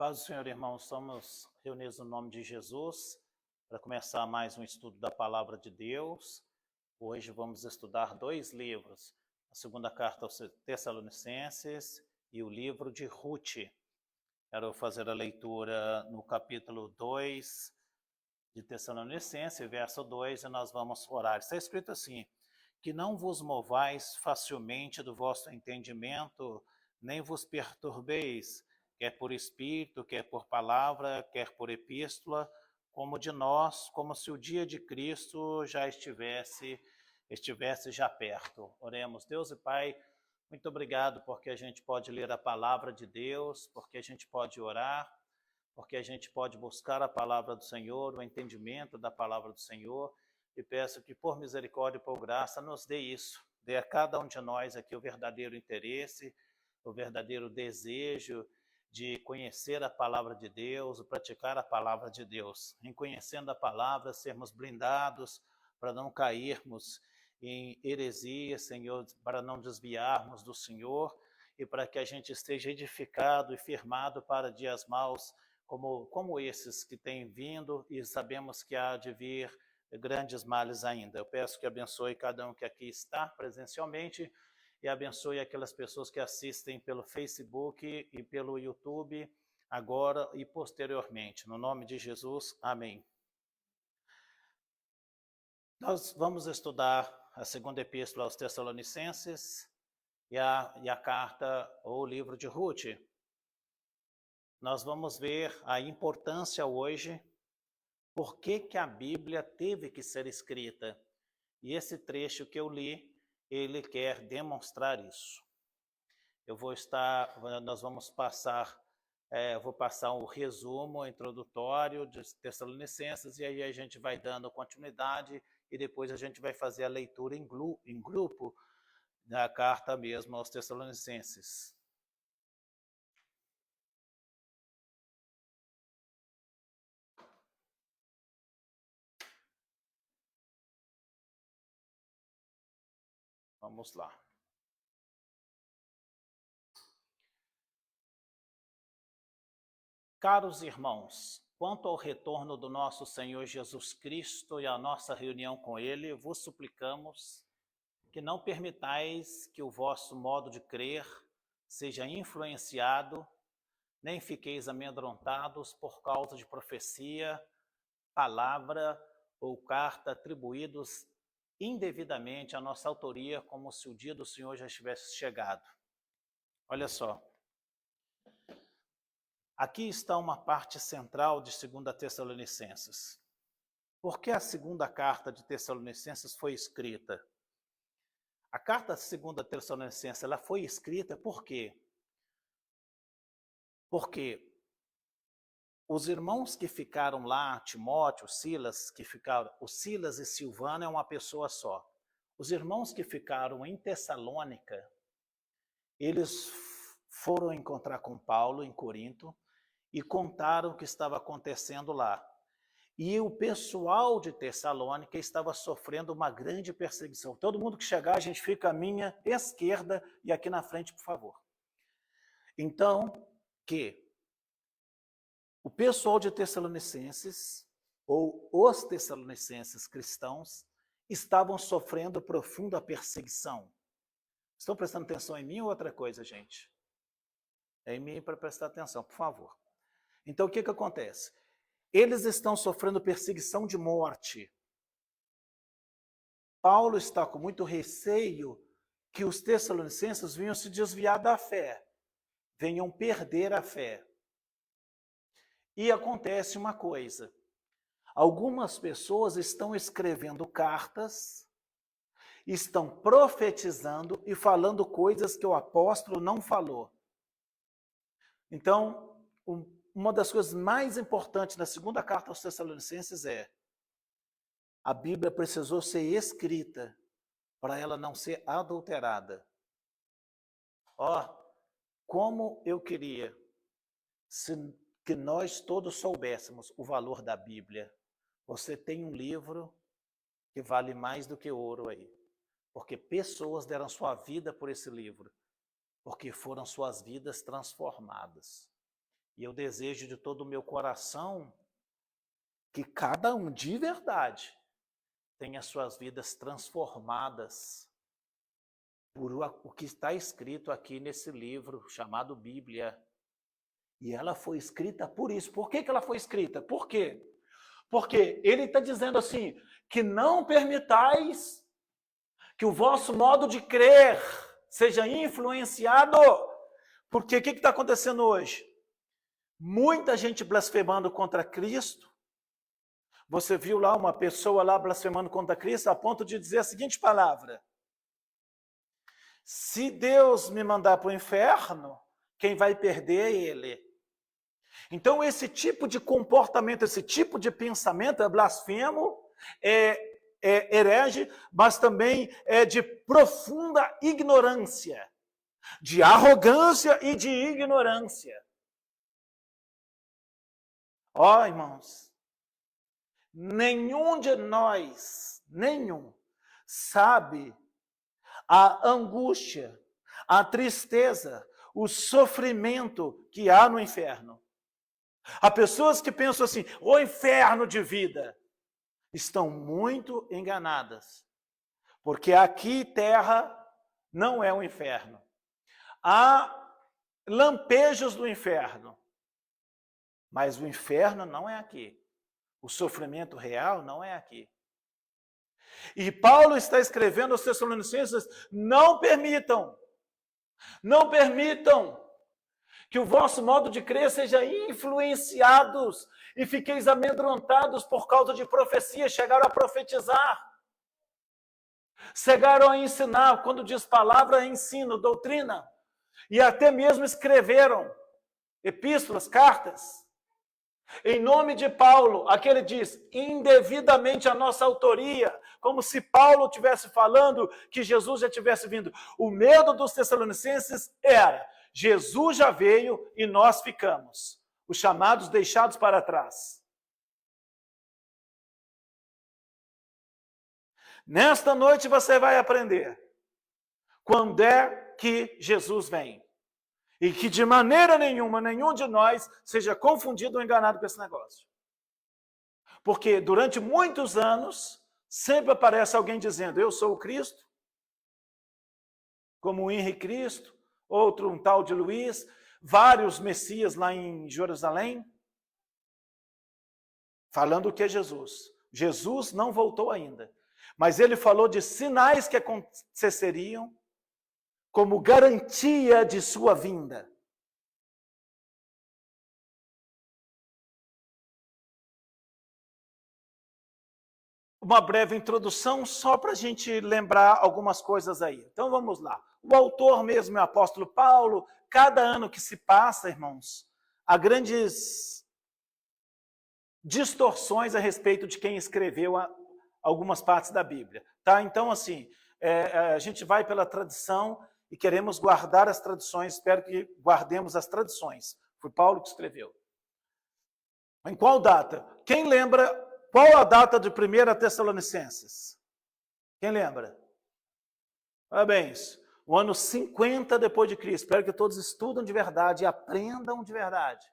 Paz do Senhor, irmãos, estamos reunidos no nome de Jesus para começar mais um estudo da Palavra de Deus. Hoje vamos estudar dois livros, a segunda carta aos Tessalonicenses e o livro de Ruth. Quero fazer a leitura no capítulo 2 de Tessalonicenses, verso 2, e nós vamos orar. Está escrito assim: que não vos movais facilmente do vosso entendimento, nem vos perturbeis, quer por espírito, quer por palavra, quer por epístola, como de nós, como se o dia de Cristo já estivesse já perto. Oremos. Deus e Pai, muito obrigado porque a gente pode ler a palavra de Deus, porque a gente pode orar, porque a gente pode buscar a palavra do Senhor, o entendimento da palavra do Senhor, e peço que por misericórdia e por graça nos dê isso, dê a cada um de nós aqui o verdadeiro interesse, o verdadeiro desejo de conhecer a palavra de Deus, praticar a palavra de Deus. Em conhecendo a palavra, sermos blindados para não cairmos em heresia, Senhor, para não desviarmos do Senhor e para que a gente esteja edificado e firmado para dias maus como esses que têm vindo e sabemos que há de vir grandes males ainda. Eu peço que abençoe cada um que aqui está presencialmente e abençoe aquelas pessoas que assistem pelo Facebook e pelo YouTube, agora e posteriormente. No nome de Jesus, amém. Nós vamos estudar a segunda epístola aos Tessalonicenses e a carta ou o livro de Ruth. Nós vamos ver a importância hoje, por que a Bíblia teve que ser escrita. E esse trecho que eu li, ele quer demonstrar isso. Nós vamos passar, eu vou passar um resumo introdutório de Tessalonicenses, e aí a gente vai dando continuidade, e depois a gente vai fazer a leitura em grupo da carta mesmo aos Tessalonicenses. Vamos lá. Caros irmãos, quanto ao retorno do nosso Senhor Jesus Cristo e à nossa reunião com Ele, vos suplicamos que não permitais que o vosso modo de crer seja influenciado, nem fiqueis amedrontados por causa de profecia, palavra ou carta atribuídos indevidamente à nossa autoria, como se o dia do Senhor já estivesse chegado. Olha só. Aqui está uma parte central de 2 Tessalonicenses. Por que a segunda carta de Tessalonicenses foi escrita? A carta de 2 Tessalonicenses ela foi escrita por quê? Porque os irmãos que ficaram lá, Timóteo, Silas, o Silas e Silvano é uma pessoa só. Os irmãos que ficaram em Tessalônica, eles foram encontrar com Paulo em Corinto e contaram o que estava acontecendo lá. E o pessoal de Tessalônica estava sofrendo uma grande perseguição. Todo mundo que chegar, a gente fica à minha esquerda e aqui na frente, por favor. Então, o pessoal de Tessalonicenses, ou os Tessalonicenses cristãos, estavam sofrendo profunda perseguição. Estão prestando atenção em mim ou outra coisa, gente? É em mim para prestar atenção, por favor. Então, o que acontece? Eles estão sofrendo perseguição de morte. Paulo está com muito receio que os Tessalonicenses venham se desviar da fé, venham perder a fé. E acontece uma coisa, algumas pessoas estão escrevendo cartas, estão profetizando e falando coisas que o apóstolo não falou. Então, uma das coisas mais importantes na segunda carta aos Tessalonicenses é: a Bíblia precisou ser escrita para ela não ser adulterada. Como eu queria que nós todos soubéssemos o valor da Bíblia. Você tem um livro que vale mais do que ouro aí, porque pessoas deram sua vida por esse livro, porque foram suas vidas transformadas. E eu desejo de todo o meu coração que cada um de verdade tenha suas vidas transformadas por o que está escrito aqui nesse livro chamado Bíblia. E ela foi escrita por isso. Por que ela foi escrita? Por quê? Porque ele está dizendo assim, que não permitais que o vosso modo de crer seja influenciado. Porque o que está acontecendo hoje? Muita gente blasfemando contra Cristo. Você viu lá uma pessoa lá blasfemando contra Cristo a ponto de dizer a seguinte palavra: se Deus me mandar para o inferno, quem vai perder é ele. Então esse tipo de comportamento, esse tipo de pensamento é blasfemo, é herege, mas também é de profunda ignorância, de arrogância e de ignorância. Ó, irmãos, nenhum de nós, sabe a angústia, a tristeza, o sofrimento que há no inferno. Há pessoas que pensam assim, o inferno de vida. Estão muito enganadas. Porque aqui, terra, não é o inferno. Há lampejos do inferno. Mas o inferno não é aqui. O sofrimento real não é aqui. E Paulo está escrevendo aos Tessalonicenses, não permitam que o vosso modo de crer seja influenciados e fiqueis amedrontados por causa de profecia. Chegaram a profetizar, chegaram a ensinar, quando diz palavra, é ensino, doutrina, e até mesmo escreveram epístolas, cartas, em nome de Paulo. Aquele diz, indevidamente a nossa autoria, como se Paulo estivesse falando que Jesus já tivesse vindo. O medo dos Tessalonicenses era, Jesus já veio e nós ficamos, os chamados deixados para trás. Nesta noite você vai aprender quando é que Jesus vem. E que de maneira nenhuma, nenhum de nós seja confundido ou enganado com esse negócio. Porque durante muitos anos, sempre aparece alguém dizendo, eu sou o Cristo, como o Henrique Cristo, outro um tal de Luiz, vários messias lá em Jerusalém, falando que é Jesus. Jesus não voltou ainda, mas ele falou de sinais que aconteceriam como garantia de sua vinda. Uma breve introdução só para a gente lembrar algumas coisas aí. Então vamos lá. O autor mesmo é o apóstolo Paulo. Cada ano que se passa, irmãos, há grandes distorções a respeito de quem escreveu algumas partes da Bíblia. Tá? Então, assim, a gente vai pela tradição e queremos guardar as tradições. Espero que guardemos as tradições. Foi Paulo que escreveu. Em qual data? Quem lembra? Qual a data de 1 Tessalonicenses? Quem lembra? Parabéns. O ano 50 depois de Cristo. Espero que todos estudem de verdade e aprendam de verdade.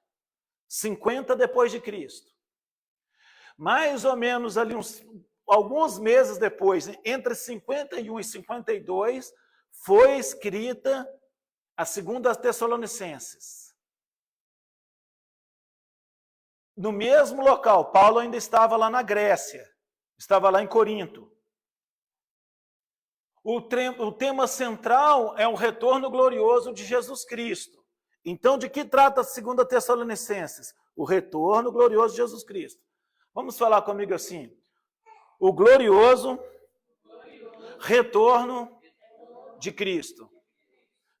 50 depois de Cristo. Mais ou menos ali alguns meses depois, entre 51 e 52, foi escrita a 2 Tessalonicenses. No mesmo local, Paulo ainda estava lá na Grécia, estava lá em Corinto. O tema central é o retorno glorioso de Jesus Cristo. Então, de que trata 2 Tessalonicenses? O retorno glorioso de Jesus Cristo. Vamos falar comigo assim. O glorioso retorno de Cristo.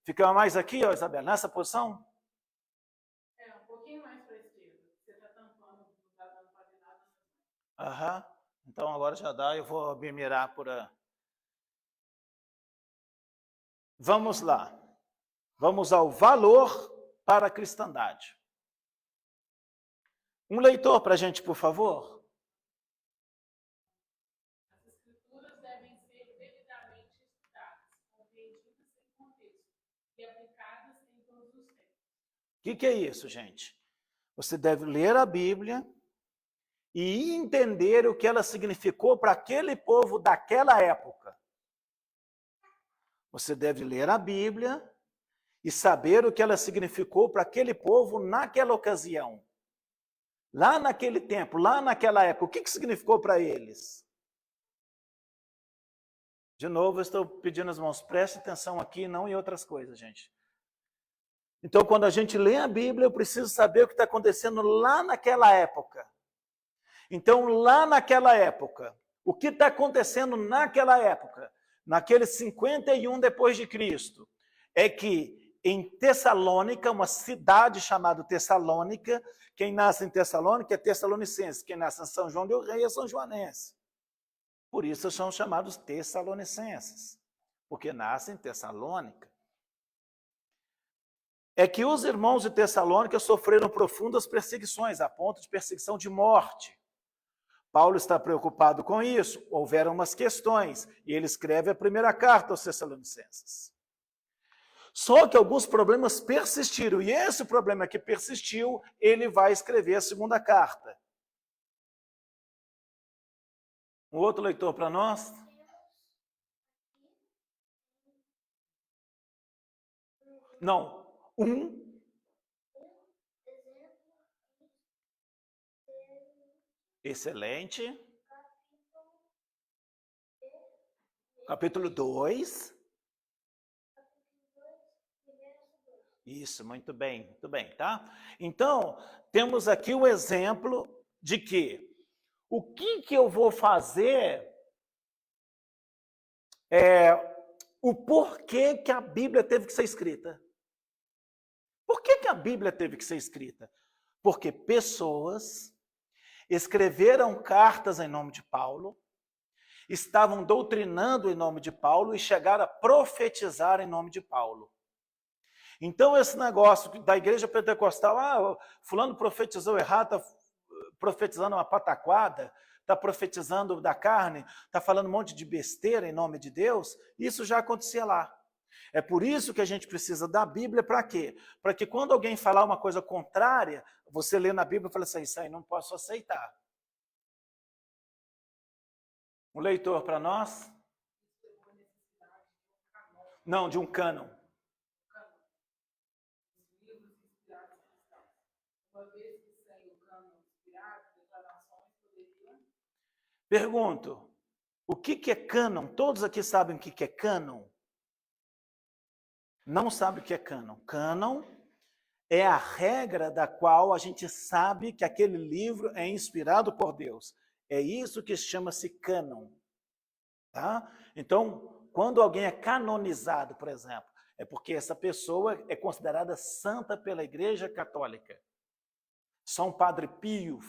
Fica mais aqui, ó, Isabel, nessa posição? Um pouquinho mais para a esquerda. Você está tampando, não está dando para ver nada. Aham. Então agora já dá, eu vou me mirar por aí. Vamos lá. Vamos ao valor para a cristandade. Um leitor para a gente, por favor. As escrituras devem ser devidamente estudadas, compreendidas em contexto e aplicadas em todos os tempos. O que é isso, gente? Você deve ler a Bíblia e entender o que ela significou para aquele povo daquela época. Você deve ler a Bíblia e saber o que ela significou para aquele povo naquela ocasião. Lá naquele tempo, lá naquela época, o que significou para eles? De novo, eu estou pedindo aos irmãos, preste atenção aqui, não em outras coisas, gente. Então, quando a gente lê a Bíblia, eu preciso saber o que está acontecendo lá naquela época. Então, lá naquela época, o que está acontecendo naquela época, naqueles 51 depois de Cristo, é que em Tessalônica, uma cidade chamada Tessalônica, quem nasce em Tessalônica é tessalonicense, quem nasce em São João del Rei é são joanense. Por isso são chamados tessalonicenses, porque nascem em Tessalônica. É que os irmãos de Tessalônica sofreram profundas perseguições, a ponto de perseguição de morte. Paulo está preocupado com isso, houveram umas questões, e ele escreve a primeira carta aos Tessalonicenses. Só que alguns problemas persistiram, e esse problema que persistiu, ele vai escrever a segunda carta. Um outro leitor para nós? Não, Excelente. Capítulo 2. Isso, muito bem, tá? Então, temos aqui o exemplo de que o que eu vou fazer o porquê que a Bíblia teve que ser escrita. Por que a Bíblia teve que ser escrita? Porque pessoas escreveram cartas em nome de Paulo, estavam doutrinando em nome de Paulo e chegaram a profetizar em nome de Paulo. Então, esse negócio da igreja pentecostal, fulano profetizou errado, está profetizando uma pataquada, está profetizando da carne, está falando um monte de besteira em nome de Deus, isso já acontecia lá. É por isso que a gente precisa da Bíblia, para quê? Para que quando alguém falar uma coisa contrária, você lê na Bíblia e fala assim, isso aí não posso aceitar. Um leitor para nós? Não, de um cânon. Pergunto, o que é cânon? Todos aqui sabem o que é cânon? Não sabe o que é cânon. Cânon é a regra da qual a gente sabe que aquele livro é inspirado por Deus. É isso que chama-se cânon. Tá? Então, quando alguém é canonizado, por exemplo, é porque essa pessoa é considerada santa pela Igreja Católica. São Padre Pio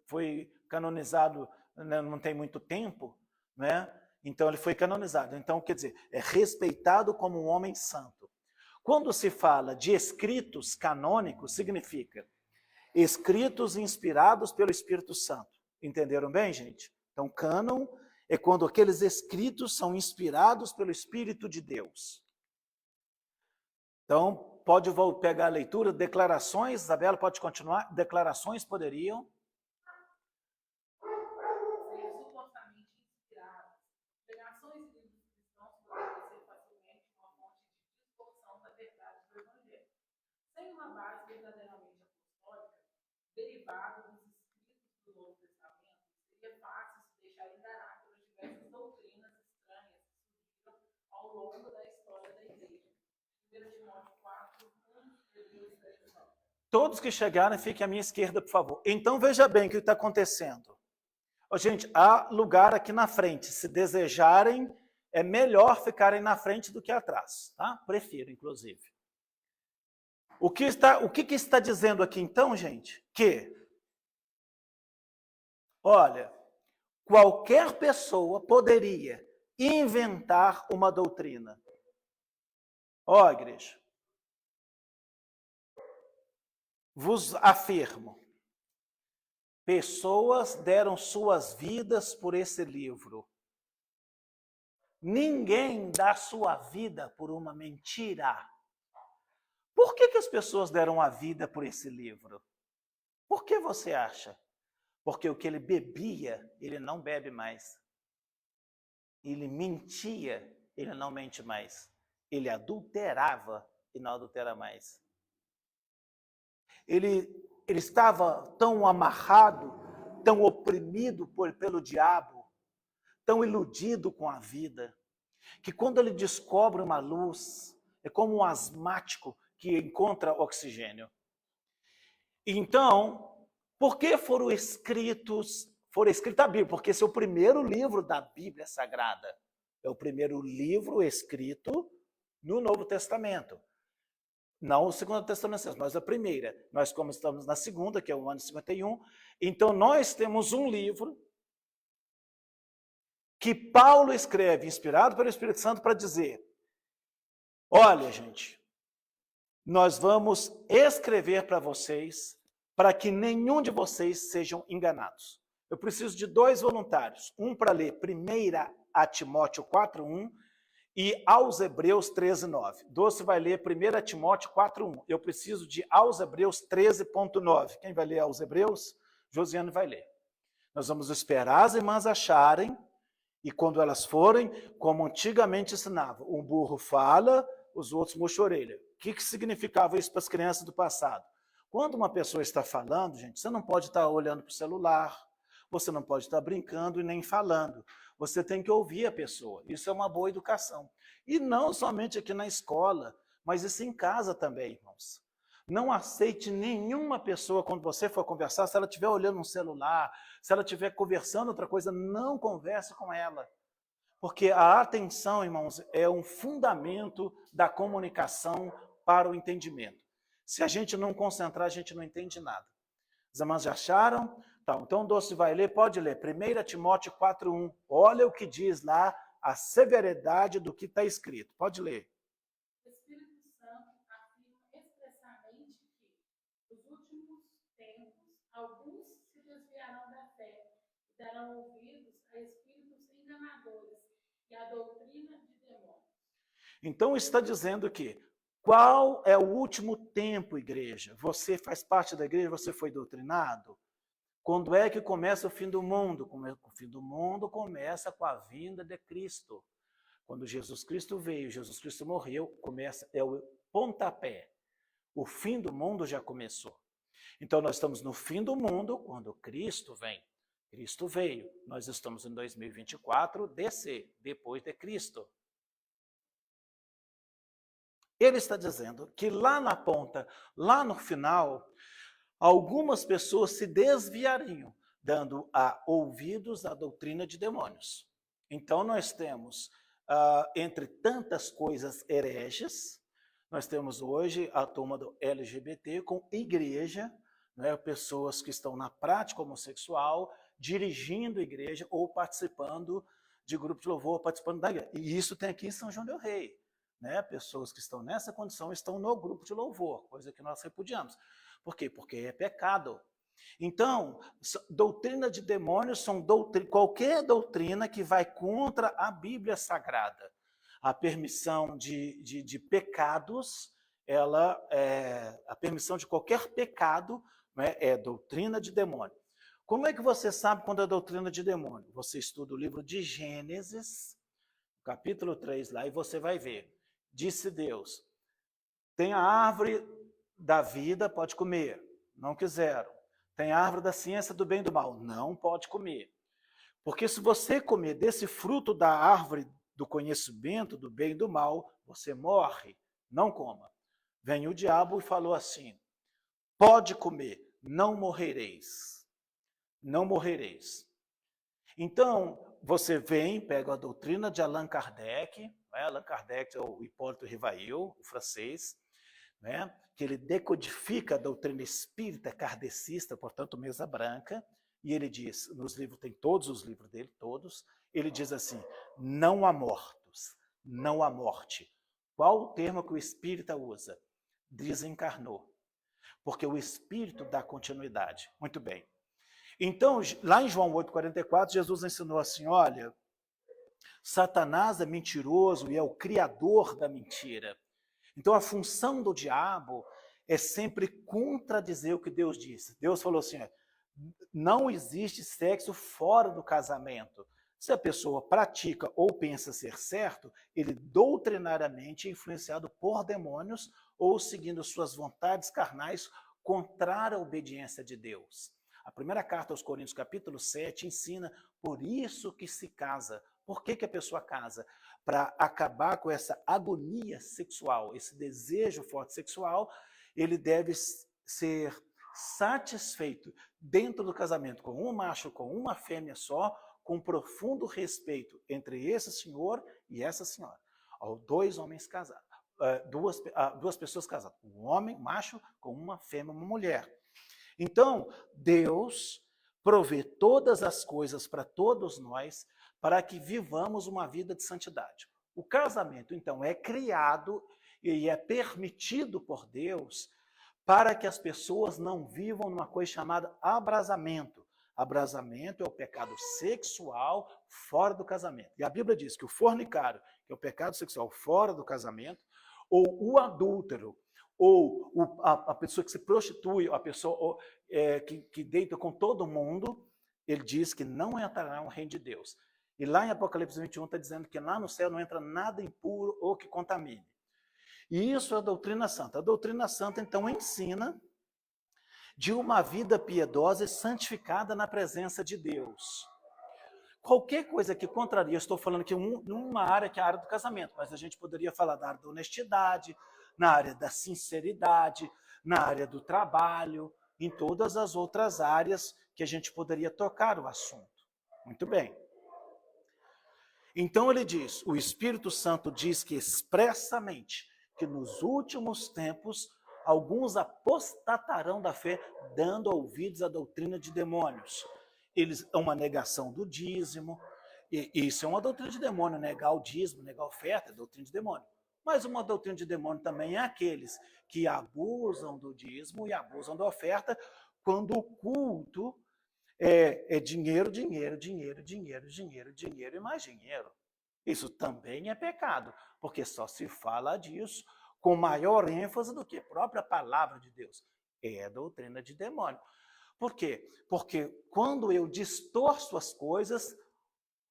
foi canonizado, né, não tem muito tempo, né? Então ele foi canonizado. Então, quer dizer, é respeitado como um homem santo. Quando se fala de escritos canônicos, significa escritos inspirados pelo Espírito Santo. Entenderam bem, gente? Então, cânon é quando aqueles escritos são inspirados pelo Espírito de Deus. Então, pode pegar a leitura, declarações, Isabela, pode continuar? Declarações poderiam... Sem uma base verdadeiramente apostólica, derivada dos escritos do Novo Testamento, seria fácil se deixar enganar pelas diversas doutrinas estranhas que surgiram ao longo da história da Igreja. 1 Timóteo 4, 1, 2, 3, 9. Todos que chegarem, fiquem à minha esquerda, por favor. Então, veja bem o que está acontecendo. Gente, há lugar aqui na frente. Se desejarem, é melhor ficarem na frente do que atrás, tá? Prefiro, inclusive. O que está dizendo aqui, então, gente? Que, olha, qualquer pessoa poderia inventar uma doutrina. Ó, igreja, vos afirmo, pessoas deram suas vidas por esse livro. Ninguém dá sua vida por uma mentira. Por que as pessoas deram a vida por esse livro? Por que você acha? Porque o que ele bebia, ele não bebe mais. Ele mentia, ele não mente mais. Ele adulterava e não adultera mais. Ele estava tão amarrado, tão oprimido pelo diabo, tão iludido com a vida, que quando ele descobre uma luz, é como um asmático que encontra oxigênio. Então, por que foram escrita a Bíblia? Porque esse é o primeiro livro da Bíblia Sagrada. É o primeiro livro escrito no Novo Testamento. Não o Segundo Testamento, mas a primeira. Nós, como estamos na segunda, que é o ano 51, então nós temos um livro que Paulo escreve, inspirado pelo Espírito Santo, para dizer: olha, gente, nós vamos escrever para vocês, para que nenhum de vocês sejam enganados. Eu preciso de 2 voluntários, um para ler 1 a Timóteo 4:1 e aos Hebreus 13:9. Doce vai ler 1 Timóteo 4:1. Eu preciso de aos Hebreus 13:9. Quem vai ler aos Hebreus? Josiane vai ler. Nós vamos esperar as irmãs acharem, e quando elas forem, como antigamente ensinava, um burro fala, os outros murcham a orelha. O que significava isso para as crianças do passado? Quando uma pessoa está falando, gente, você não pode estar olhando para o celular, você não pode estar brincando e nem falando. Você tem que ouvir a pessoa. Isso é uma boa educação. E não somente aqui na escola, mas isso em casa também, irmãos. Não aceite nenhuma pessoa, quando você for conversar, se ela estiver olhando um celular, se ela estiver conversando outra coisa, não converse com ela. Porque a atenção, irmãos, é um fundamento da comunicação para o entendimento. Se a gente não concentrar, a gente não entende nada. Os irmãos já acharam? Tá, então o Doce vai ler, pode ler. 1 Timóteo 4:1. Olha o que diz lá, a severidade do que está escrito. Pode ler. O Espírito Santo afirma expressamente que, nos últimos tempos, alguns se desviarão da fé e darão ouvidos a espíritos enganadores e a doutrina de demônios. Então está dizendo que qual é o último tempo, igreja? Você faz parte da igreja, você foi doutrinado? Quando é que começa o fim do mundo? O fim do mundo começa com a vinda de Cristo. Quando Jesus Cristo veio, Jesus Cristo morreu, é o pontapé. O fim do mundo já começou. Então nós estamos no fim do mundo quando Cristo vem. Cristo veio. Nós estamos em 2024, depois de Cristo. Ele está dizendo que lá na ponta, lá no final, algumas pessoas se desviariam, dando ouvidos à doutrina de demônios. Então nós temos, entre tantas coisas hereges, nós temos hoje a turma do LGBT com igreja, né, pessoas que estão na prática homossexual, dirigindo a igreja ou participando de grupo de louvor, participando da igreja. E isso tem aqui em São João del Rei. Né? Pessoas que estão nessa condição estão no grupo de louvor, coisa que nós repudiamos. Por quê? Porque é pecado. Então, doutrina de demônios são qualquer doutrina que vai contra a Bíblia Sagrada. A permissão de pecados, a permissão de qualquer pecado, né, é doutrina de demônio. Como é que você sabe quando é doutrina de demônio? Você estuda o livro de Gênesis, capítulo 3 lá, e você vai ver. Disse Deus, tem a árvore da vida, pode comer. Não quiseram. Tem a árvore da ciência do bem e do mal. Não pode comer. Porque se você comer desse fruto da árvore do conhecimento do bem e do mal, você morre. Não coma. Vem o diabo e falou assim, pode comer, não morrereis. Não morrereis. Então, você vem, pega a doutrina de Allan Kardec, né? Allan Kardec é o Hipólito Rivail, o francês, né? Que ele decodifica a doutrina espírita kardecista, portanto, mesa branca, e ele diz, nos livros, tem todos os livros dele, todos, ele diz assim, não há mortos, não há morte. Qual o termo que o espírita usa? Desencarnou. Porque o espírito dá continuidade. Muito bem. Então, lá em João 8,44, Jesus ensinou assim, olha, Satanás é mentiroso e é o criador da mentira. Então, a função do diabo é sempre contradizer o que Deus disse. Deus falou assim, não existe sexo fora do casamento. Se a pessoa pratica ou pensa ser certo, ele doutrinariamente é influenciado por demônios ou seguindo suas vontades carnais contrária à obediência de Deus. A primeira carta aos Coríntios, capítulo 7, ensina por isso que se casa. Por que a pessoa casa? Para acabar com essa agonia sexual, esse desejo forte sexual, ele deve ser satisfeito dentro do casamento com um macho, com uma fêmea só, com profundo respeito entre esse senhor e essa senhora. Dois homens casados, duas pessoas casadas, um homem, macho, com uma fêmea, uma mulher. Então, Deus provê todas as coisas para todos nós, para que vivamos uma vida de santidade. O casamento, então, é criado e é permitido por Deus para que as pessoas não vivam numa coisa chamada abrasamento. Abrasamento é o pecado sexual fora do casamento. E a Bíblia diz que o fornicário, que é o pecado sexual fora do casamento, ou o adúltero, ou a pessoa que se prostitui, a pessoa que deita com todo mundo, ele diz que não entrará no reino de Deus. E lá em Apocalipse 21 está dizendo que lá no céu não entra nada impuro ou que contamine. E isso é a doutrina santa. A doutrina santa, então, ensina de uma vida piedosa e santificada na presença de Deus. Qualquer coisa que contraria, eu estou falando aqui numa área que é a área do casamento, mas a gente poderia falar da área da honestidade, na área da sinceridade, na área do trabalho, em todas as outras áreas que a gente poderia tocar o assunto. Muito bem. Então ele diz, o Espírito Santo diz que expressamente que nos últimos tempos alguns apostatarão da fé, dando ouvidos à doutrina de demônios. Eles uma negação do dízimo, e isso é uma doutrina de demônio, negar o dízimo, negar a oferta, é doutrina de demônio. Mas uma doutrina de demônio também é aqueles que abusam do dízimo e abusam da oferta, quando o culto é dinheiro, dinheiro, dinheiro, dinheiro, dinheiro, dinheiro e mais dinheiro. Isso também é pecado, porque só se fala disso com maior ênfase do que a própria palavra de Deus. É a doutrina de demônio. Por quê? Porque quando eu distorço as coisas,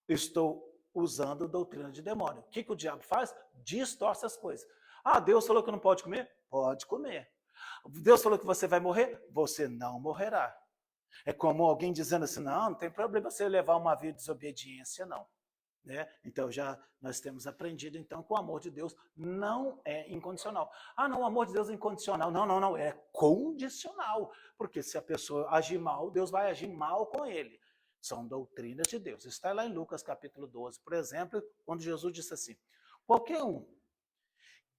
estou usando a doutrina de demônio. O que o diabo faz? Distorce as coisas. Ah, Deus falou que não pode comer? Pode comer. Deus falou que você vai morrer? Você não morrerá. É como alguém dizendo assim, não tem problema você levar uma vida de desobediência, não. Né? Então, nós temos aprendido, então, que o amor de Deus não é incondicional. Ah, não, o amor de Deus é incondicional. Não, não, não, é condicional. Porque se a pessoa agir mal, Deus vai agir mal com ele. São doutrinas de Deus. Está lá em Lucas capítulo 12, por exemplo, onde Jesus disse assim, qualquer um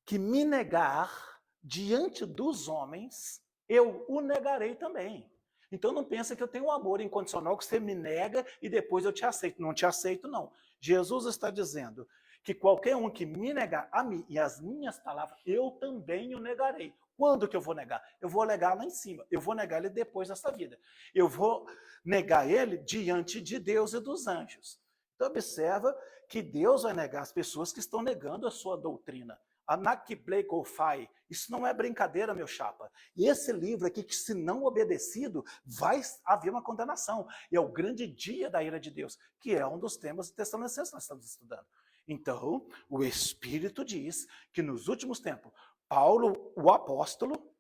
que me negar diante dos homens, eu o negarei também. Então não pensa que eu tenho um amor incondicional que você me nega e depois eu te aceito. Não te aceito, não. Jesus está dizendo que qualquer um que me negar a mim e as minhas palavras, eu também o negarei. Quando que eu vou negar? Eu vou negar lá em cima. Eu vou negar ele depois dessa vida. Eu vou negar ele diante de Deus e dos anjos. Então observa que Deus vai negar as pessoas que estão negando a sua doutrina. Anakiblekofai, isso não é brincadeira, meu chapa. E esse livro aqui, que se não obedecido, vai haver uma condenação. E é o grande dia da ira de Deus, que é um dos temas de Tessalonicenses que nós estamos estudando. Então, o Espírito diz que nos últimos tempos, Paulo, o apóstolo,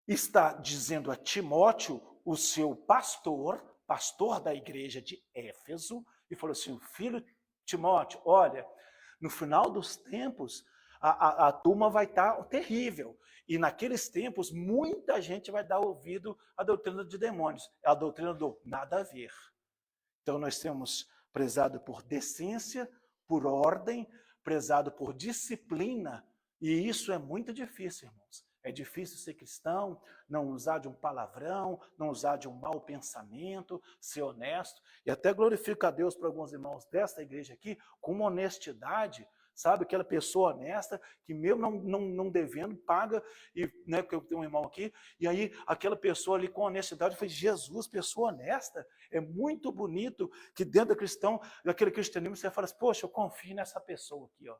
está dizendo a Timóteo, o seu pastor da igreja de Éfeso, e falou assim, filho Timóteo, olha, no final dos tempos, a turma vai estar terrível. E naqueles tempos, muita gente vai dar ouvido à doutrina de demônios, a doutrina do nada a ver. Então, nós temos prezado por decência, por ordem, prezado por disciplina, e isso é muito difícil, irmãos. É difícil ser cristão, não usar de um palavrão, não usar de um mau pensamento, ser honesto. E até glorifico a Deus para alguns irmãos desta igreja aqui, com uma honestidade, sabe? Aquela pessoa honesta, que mesmo não devendo, paga, e, né, porque eu tenho um irmão aqui, e aí aquela pessoa ali com honestidade, eu falei, Jesus, pessoa honesta, é muito bonito que dentro daquele cristianismo você fala assim, poxa, eu confio nessa pessoa aqui, ó.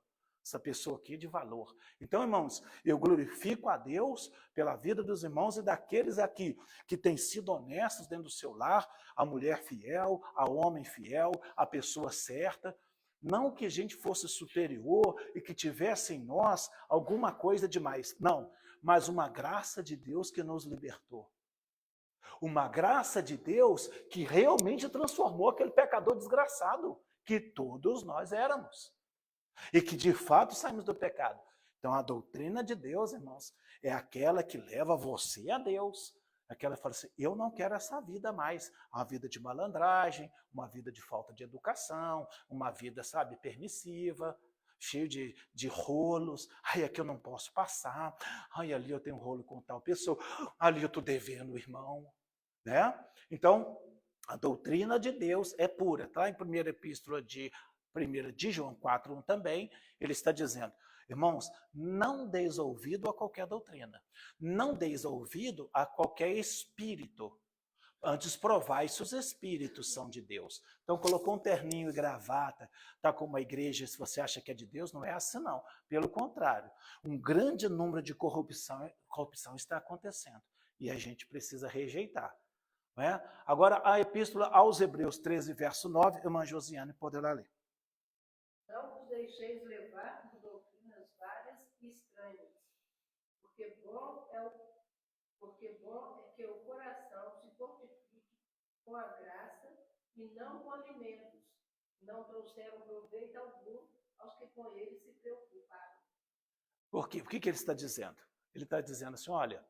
Essa pessoa aqui é de valor. Então, irmãos, eu glorifico a Deus pela vida dos irmãos e daqueles aqui que têm sido honestos dentro do seu lar, a mulher fiel, a homem fiel, a pessoa certa. Não que a gente fosse superior e que tivesse em nós alguma coisa demais. Não, mas uma graça de Deus que nos libertou. Uma graça de Deus que realmente transformou aquele pecador desgraçado que todos nós éramos. E que de fato saímos do pecado. Então a doutrina de Deus, irmãos, é aquela que leva você a Deus. Aquela que fala assim, eu não quero essa vida mais. Uma vida de malandragem, uma vida de falta de educação, uma vida, sabe, permissiva, cheio de rolos. Ai, aqui eu não posso passar. Ai, ali eu tenho um rolo com tal pessoa. Ali eu estou devendo o irmão. Né? Então, a doutrina de Deus é pura. Está em 1 Epístola de 1 de João 4:1 também, ele está dizendo, irmãos, não deis ouvido a qualquer doutrina, não deis ouvido a qualquer espírito, antes provai se os espíritos são de Deus. Então colocou um terninho e gravata, está com uma igreja, se você acha que é de Deus, não é assim não, pelo contrário, um grande número de corrupção está acontecendo, e a gente precisa rejeitar. Não é? Agora a epístola aos Hebreus 13, verso 9, irmã Josiane poderá ler. Não vos deixeis levar por doutrinas várias e estranhas, porque bom é que o coração se fortifique com a graça e não com alimentos, não trouxeram proveito algum aos que com ele se preocuparam. Por quê? O que ele está dizendo? Ele está dizendo assim, olha,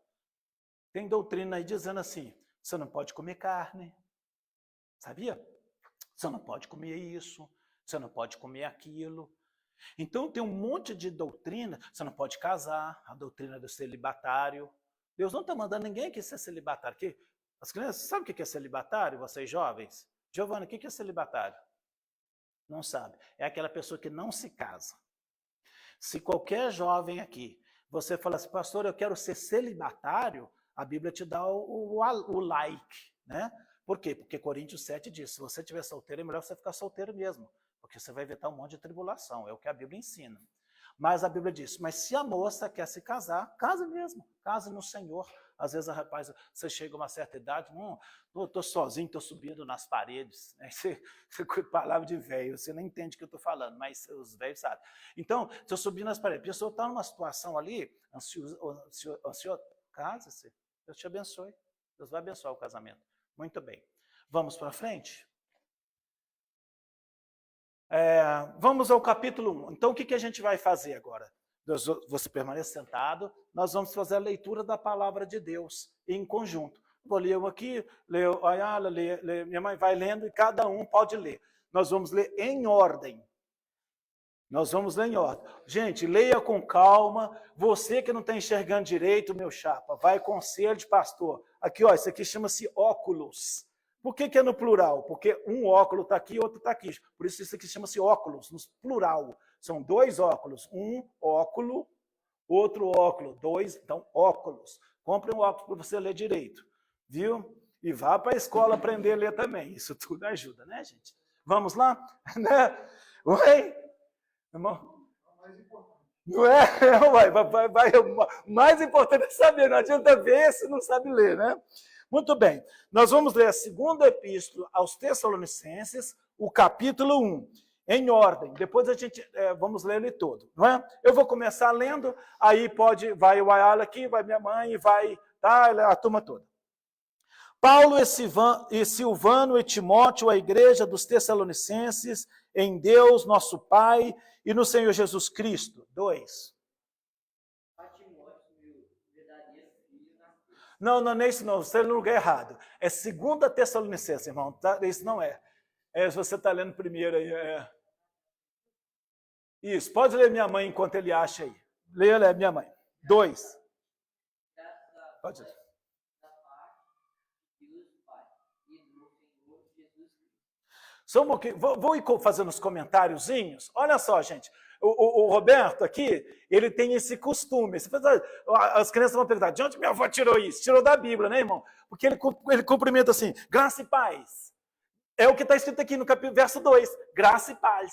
tem doutrina aí dizendo assim, você não pode comer carne, sabia? Você não pode comer isso, você não pode comer aquilo. Então tem um monte de doutrina, você não pode casar, a doutrina do celibatário. Deus não está mandando ninguém aqui ser celibatário. Aqui, as crianças, sabe o que é celibatário, vocês jovens? Giovana, o que é celibatário? Não sabe. É aquela pessoa que não se casa. Se qualquer jovem aqui, você fala assim, pastor, eu quero ser celibatário, a Bíblia te dá o like, né? Por quê? Porque Coríntios 7 diz, se você estiver solteiro, é melhor você ficar solteiro mesmo, porque você vai evitar um monte de tribulação, é o que a Bíblia ensina. Mas a Bíblia diz, mas se a moça quer se casar, case mesmo, case no Senhor. Às vezes, rapaz, você chega a uma certa idade, estou sozinho, estou subindo nas paredes. Né? Você palavra de velho, você não entende o que eu estou falando, mas os velhos sabem. Então, estou subindo nas paredes, a pessoa está numa situação ali, ansioso, case-se, Deus te abençoe, Deus vai abençoar o casamento. Muito bem. Vamos para frente? Vamos ao capítulo 1. Então, o que a gente vai fazer agora? Você permanece sentado, nós vamos fazer a leitura da palavra de Deus em conjunto. Vou ler um aqui, a Ayala, minha mãe vai lendo e cada um pode ler. Nós vamos ler em ordem. Nós vamos ler em ordem. Gente, leia com calma. Você que não está enxergando direito, meu chapa, vai conselho de pastor. Aqui, ó, isso aqui chama-se óculos. Por que é no plural? Porque um óculo está aqui e outro está aqui. Por isso aqui chama-se óculos, no plural. São dois óculos. Um óculo, outro óculo. Dois, então óculos. Compre um óculos para você ler direito. Viu? E vá para a escola aprender a ler também. Isso tudo ajuda, né, gente? Vamos lá? Oi? Irmão? Não é? O mais importante é saber. Não adianta ver se não sabe ler, né? Muito bem, nós vamos ler a segunda epístola aos Tessalonicenses, o capítulo 1, em ordem. Depois a gente vamos ler ele todo, não é? Eu vou começar lendo, aí vai o Ayala aqui, vai minha mãe, vai a turma toda. Paulo e Silvano e Timóteo, a igreja dos Tessalonicenses, em Deus, nosso Pai, e no Senhor Jesus Cristo. 2. Não é isso não, você está no lugar errado. É 2 Tessalonicenses, irmão, tá? Isso não é. Se você está lendo primeiro aí. Isso, pode ler minha mãe enquanto ele acha aí. Leia minha mãe. 2. Pode ler. Só um pouquinho, vou ir fazendo os comentáriozinhos. Olha só, gente. O Roberto aqui, ele tem esse costume. As crianças vão perguntar, de onde minha avó tirou isso? Tirou da Bíblia, né, irmão? Porque ele cumprimenta assim, graça e paz. É o que está escrito aqui no verso 2, graça e paz.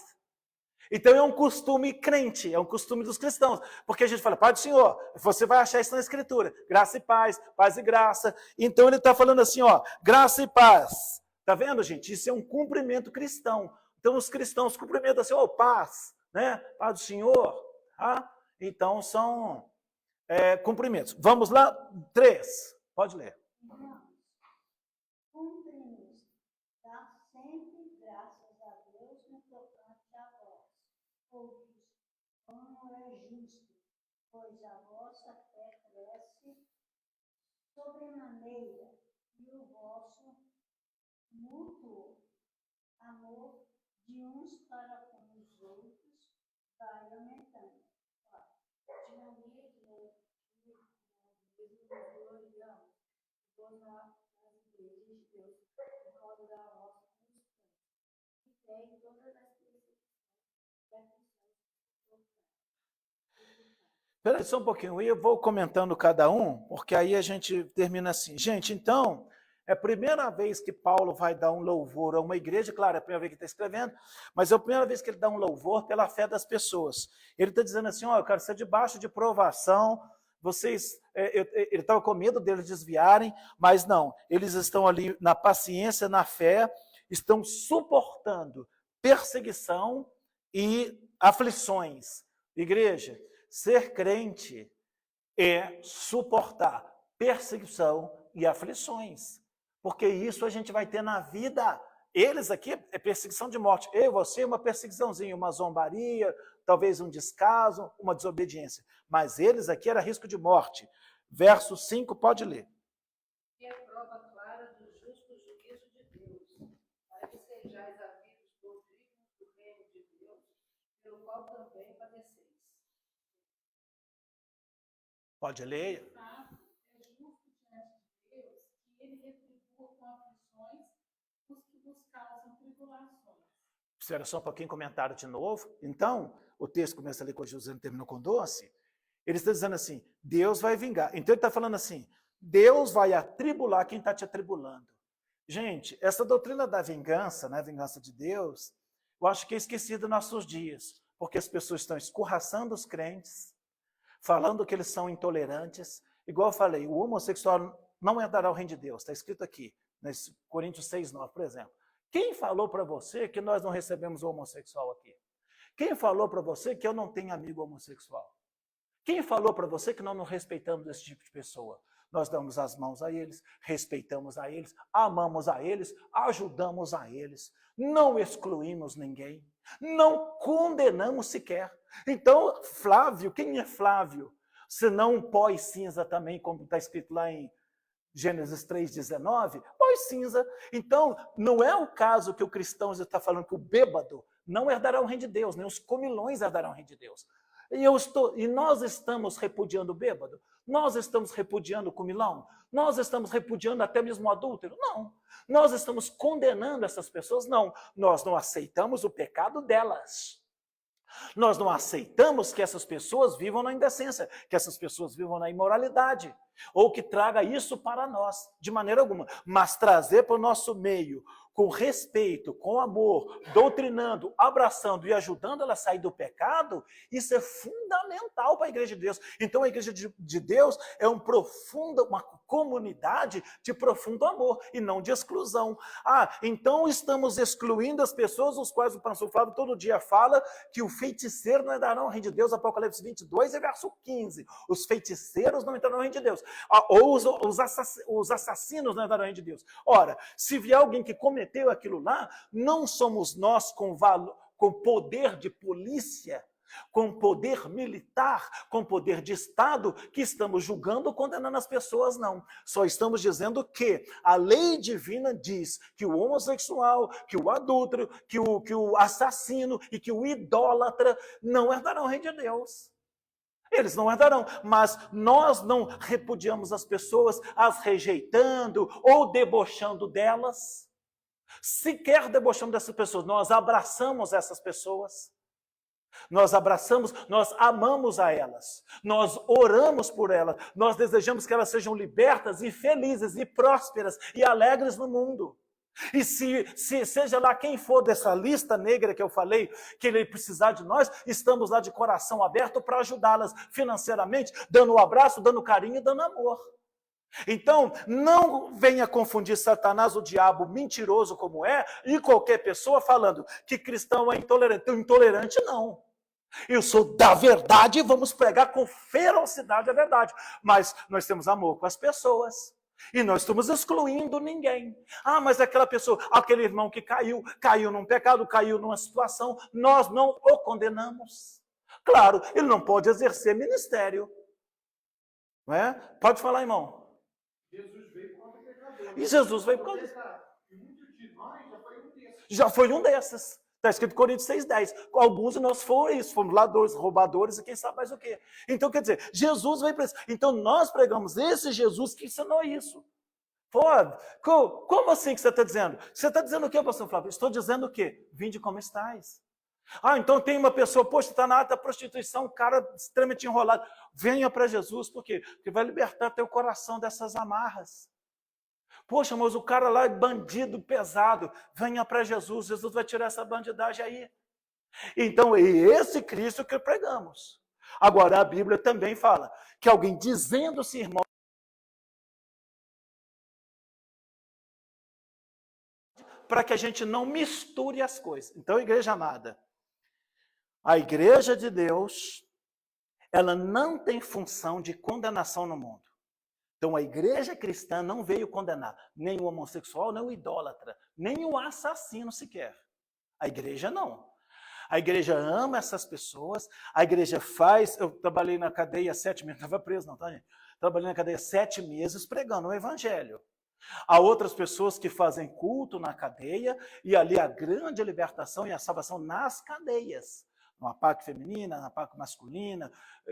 Então é um costume crente, é um costume dos cristãos. Porque a gente fala, Pai do Senhor, você vai achar isso na Escritura. Graça e paz, paz e graça. Então ele está falando assim, ó, graça e paz. Está vendo, gente? Isso é um cumprimento cristão. Então os cristãos cumprimentam assim, ó, paz, né? Paz do Senhor. Tá? Então são cumprimentos. Vamos lá? 3. Pode ler. Irmãos, cumpre-nos dar sempre graças a Deus no tocante a vós, pois como é justo, pois a vossa fé cresce sobremaneira e o vosso mútuo amor de uns para com os outros vai aumentando. De maneira que nos gloriamos nas igrejas de Deus por causa da vossa constância e fé em todas as Espera aí só um pouquinho, eu vou comentando cada um, porque aí a gente termina assim. Gente, então, é a primeira vez que Paulo vai dar um louvor a uma igreja, claro, é a primeira vez que ele está escrevendo, mas é a primeira vez que ele dá um louvor pela fé das pessoas. Ele está dizendo assim, ó, eu quero ser debaixo de provação, vocês, ele estava com medo deles desviarem, mas não, eles estão ali na paciência, na fé, estão suportando perseguição e aflições. Igreja, ser crente é suportar perseguição e aflições, porque isso a gente vai ter na vida. Eles aqui é perseguição de morte. Eu e você, uma perseguiçãozinha, uma zombaria, talvez um descaso, uma desobediência. Mas eles aqui era risco de morte. Verso 5, pode ler. E a prova clara do justo juízo de Deus, para que sejais havidos por dignos do reino de Deus, pelo qual também padeceis. Pode ler. É justo diante de Deus que ele retribua com aflições os que nos causam tribulações. Espera só um pouquinho, comentário de novo. Então, o texto começa ali com José e terminou com doce. Ele está dizendo assim, Deus vai vingar. Então ele está falando assim, Deus vai atribular quem está te atribulando. Gente, essa doutrina da vingança, né, vingança de Deus, eu acho que é esquecida nos nossos dias, porque as pessoas estão escorraçando os crentes, falando que eles são intolerantes. Igual eu falei, o homossexual não herdará o reino de Deus, está escrito aqui, nesse Coríntios 6:9, por exemplo. Quem falou para você que nós não recebemos o homossexual aqui? Quem falou para você que eu não tenho amigo homossexual? Quem falou para você que nós não respeitamos esse tipo de pessoa? Nós damos as mãos a eles, respeitamos a eles, amamos a eles, ajudamos a eles, não excluímos ninguém, não condenamos sequer. Então, Flávio, quem é Flávio? Senão um pó e cinza também, como está escrito lá em Gênesis 3,19, pó e cinza. Então, não é o caso que o cristão está falando que o bêbado não herdará o reino de Deus, nem os comilões herdarão o reino de Deus. E nós estamos repudiando o bêbado? Nós estamos repudiando o comilão? Nós estamos repudiando até mesmo o adúltero? Não. Nós estamos condenando essas pessoas? Não. Nós não aceitamos o pecado delas. Nós não aceitamos que essas pessoas vivam na indecência, que essas pessoas vivam na imoralidade, ou que traga isso para nós, de maneira alguma. Mas trazer para o nosso meio, com respeito, com amor, doutrinando, abraçando e ajudando ela a sair do pecado, isso é fundamental para a igreja de Deus. Então a igreja de Deus é uma comunidade de profundo amor e não de exclusão. Então estamos excluindo as pessoas, os quais o pastor Flávio todo dia fala que o feiticeiro não entrará no reino de Deus, Apocalipse 22 e verso 15. Os feiticeiros não entrarão no reino de Deus. Ou os assassinos não entrarão no reino de Deus. Ora, se vier alguém que cometeu aquilo lá, não somos nós com poder de polícia, com poder militar, com poder de Estado, que estamos julgando ou condenando as pessoas, não. Só estamos dizendo que a lei divina diz que o homossexual, que o adúltero, que o assassino e que o idólatra não herdarão o reino de Deus. Eles não herdarão, mas nós não repudiamos as pessoas, as rejeitando ou debochando delas. Sequer debochamos dessas pessoas, nós abraçamos essas pessoas. Nós abraçamos, nós amamos a elas, nós oramos por elas, nós desejamos que elas sejam libertas e felizes e prósperas e alegres no mundo. E se seja lá quem for dessa lista negra que eu falei, que ele precisar de nós, estamos lá de coração aberto para ajudá-las financeiramente, dando um abraço, dando carinho e dando amor. Então, não venha confundir Satanás, o diabo mentiroso como é, e qualquer pessoa falando que cristão é intolerante. Intolerante não. Eu sou da verdade e vamos pregar com ferocidade a verdade. Mas nós temos amor com as pessoas. E nós estamos excluindo ninguém. Ah, mas aquela pessoa, aquele irmão que caiu num pecado, caiu numa situação, nós não o condenamos. Claro, ele não pode exercer ministério. Não é? Pode falar, irmão. Jesus veio contra pecadores. E Jesus veio contra pecadores. E muitos de nós Já foi um desses. Está escrito em Coríntios 6,10. Alguns de nós foram isso, fomos ladrões, roubadores e quem sabe mais o quê. Então, quer dizer, Jesus veio para isso. Então, nós pregamos esse Jesus que ensinou isso. Pô, como assim que você está dizendo? Você está dizendo o quê, pastor Flávio? Estou dizendo o quê? Vinde como estáis. Ah, então tem uma pessoa, poxa, está na alta prostituição, um cara extremamente enrolado. Venha para Jesus, por quê? Porque vai libertar teu coração dessas amarras. Poxa, mas o cara lá é bandido pesado. Venha para Jesus, Jesus vai tirar essa bandidagem aí. Então, é esse Cristo que pregamos. Agora, a Bíblia também fala que alguém dizendo-se irmão, para que a gente não misture as coisas. Então, igreja amada, a igreja de Deus, ela não tem função de condenação no mundo. Então, a igreja cristã não veio condenar nem o homossexual, nem o idólatra, nem o assassino sequer. A igreja não. A igreja ama essas pessoas, a igreja faz... Eu trabalhei na cadeia 7 meses, não estava preso não, tá, gente? Trabalhei na cadeia 7 meses pregando o evangelho. Há outras pessoas que fazem culto na cadeia e ali a grande libertação e a salvação nas cadeias. Na PAC feminina, na PAC masculina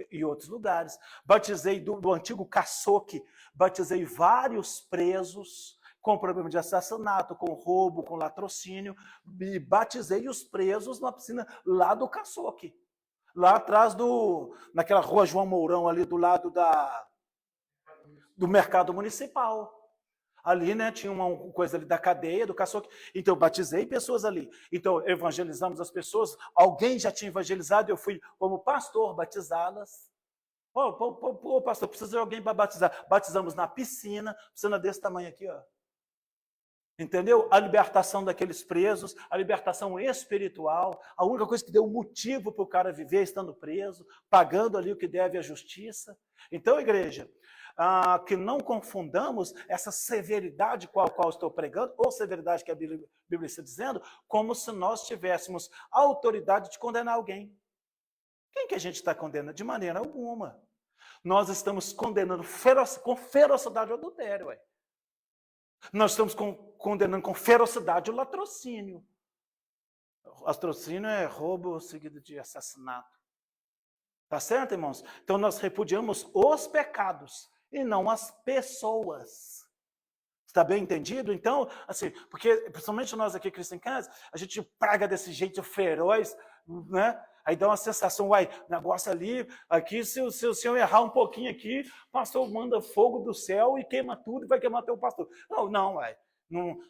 e outros lugares. Batizei do antigo caçoque, batizei vários presos com problema de assassinato, com roubo, com latrocínio, e batizei os presos na piscina lá do caçoque. Lá atrás naquela rua João Mourão, ali do lado do mercado municipal. Ali, né, tinha uma coisa ali da cadeia, do caçoque. Então, eu batizei pessoas ali. Então, evangelizamos as pessoas. Alguém já tinha evangelizado, eu fui como pastor batizá-las. Pastor, precisa de alguém para batizar. Batizamos na piscina desse tamanho aqui, ó. Entendeu? A libertação daqueles presos, a libertação espiritual. A única coisa que deu motivo para o cara viver estando preso, pagando ali o que deve à justiça. Então, igreja... que não confundamos essa severidade com a qual estou pregando, ou severidade que a Bíblia está dizendo, como se nós tivéssemos a autoridade de condenar alguém. Quem que a gente está condenando? De maneira alguma. Nós estamos condenando com ferocidade o adultério. Ué. Nós estamos condenando com ferocidade o latrocínio. Latrocínio é roubo seguido de assassinato. Tá certo, irmãos? Então nós repudiamos os pecados e não as pessoas. Está bem entendido? Então, assim, porque principalmente nós aqui, Cristo em Casa, a gente praga desse jeito feroz, né? Aí dá uma sensação, negócio ali, aqui, se o senhor errar um pouquinho aqui, o pastor manda fogo do céu e queima tudo e vai queimar até o pastor.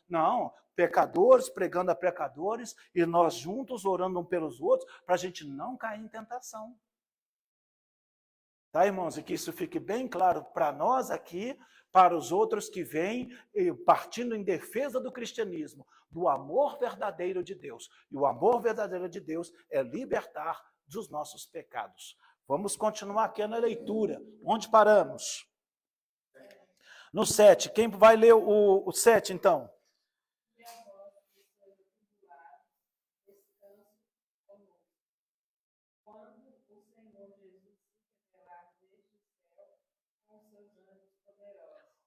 Não, pecadores pregando a pecadores e nós juntos orando um pelos outros para a gente não cair em tentação. Tá, irmãos? E que isso fique bem claro para nós aqui, para os outros que vêm partindo em defesa do cristianismo, do amor verdadeiro de Deus. E o amor verdadeiro de Deus é libertar dos nossos pecados. Vamos continuar aqui na leitura. Onde paramos? No 7. Quem vai ler o 7, então?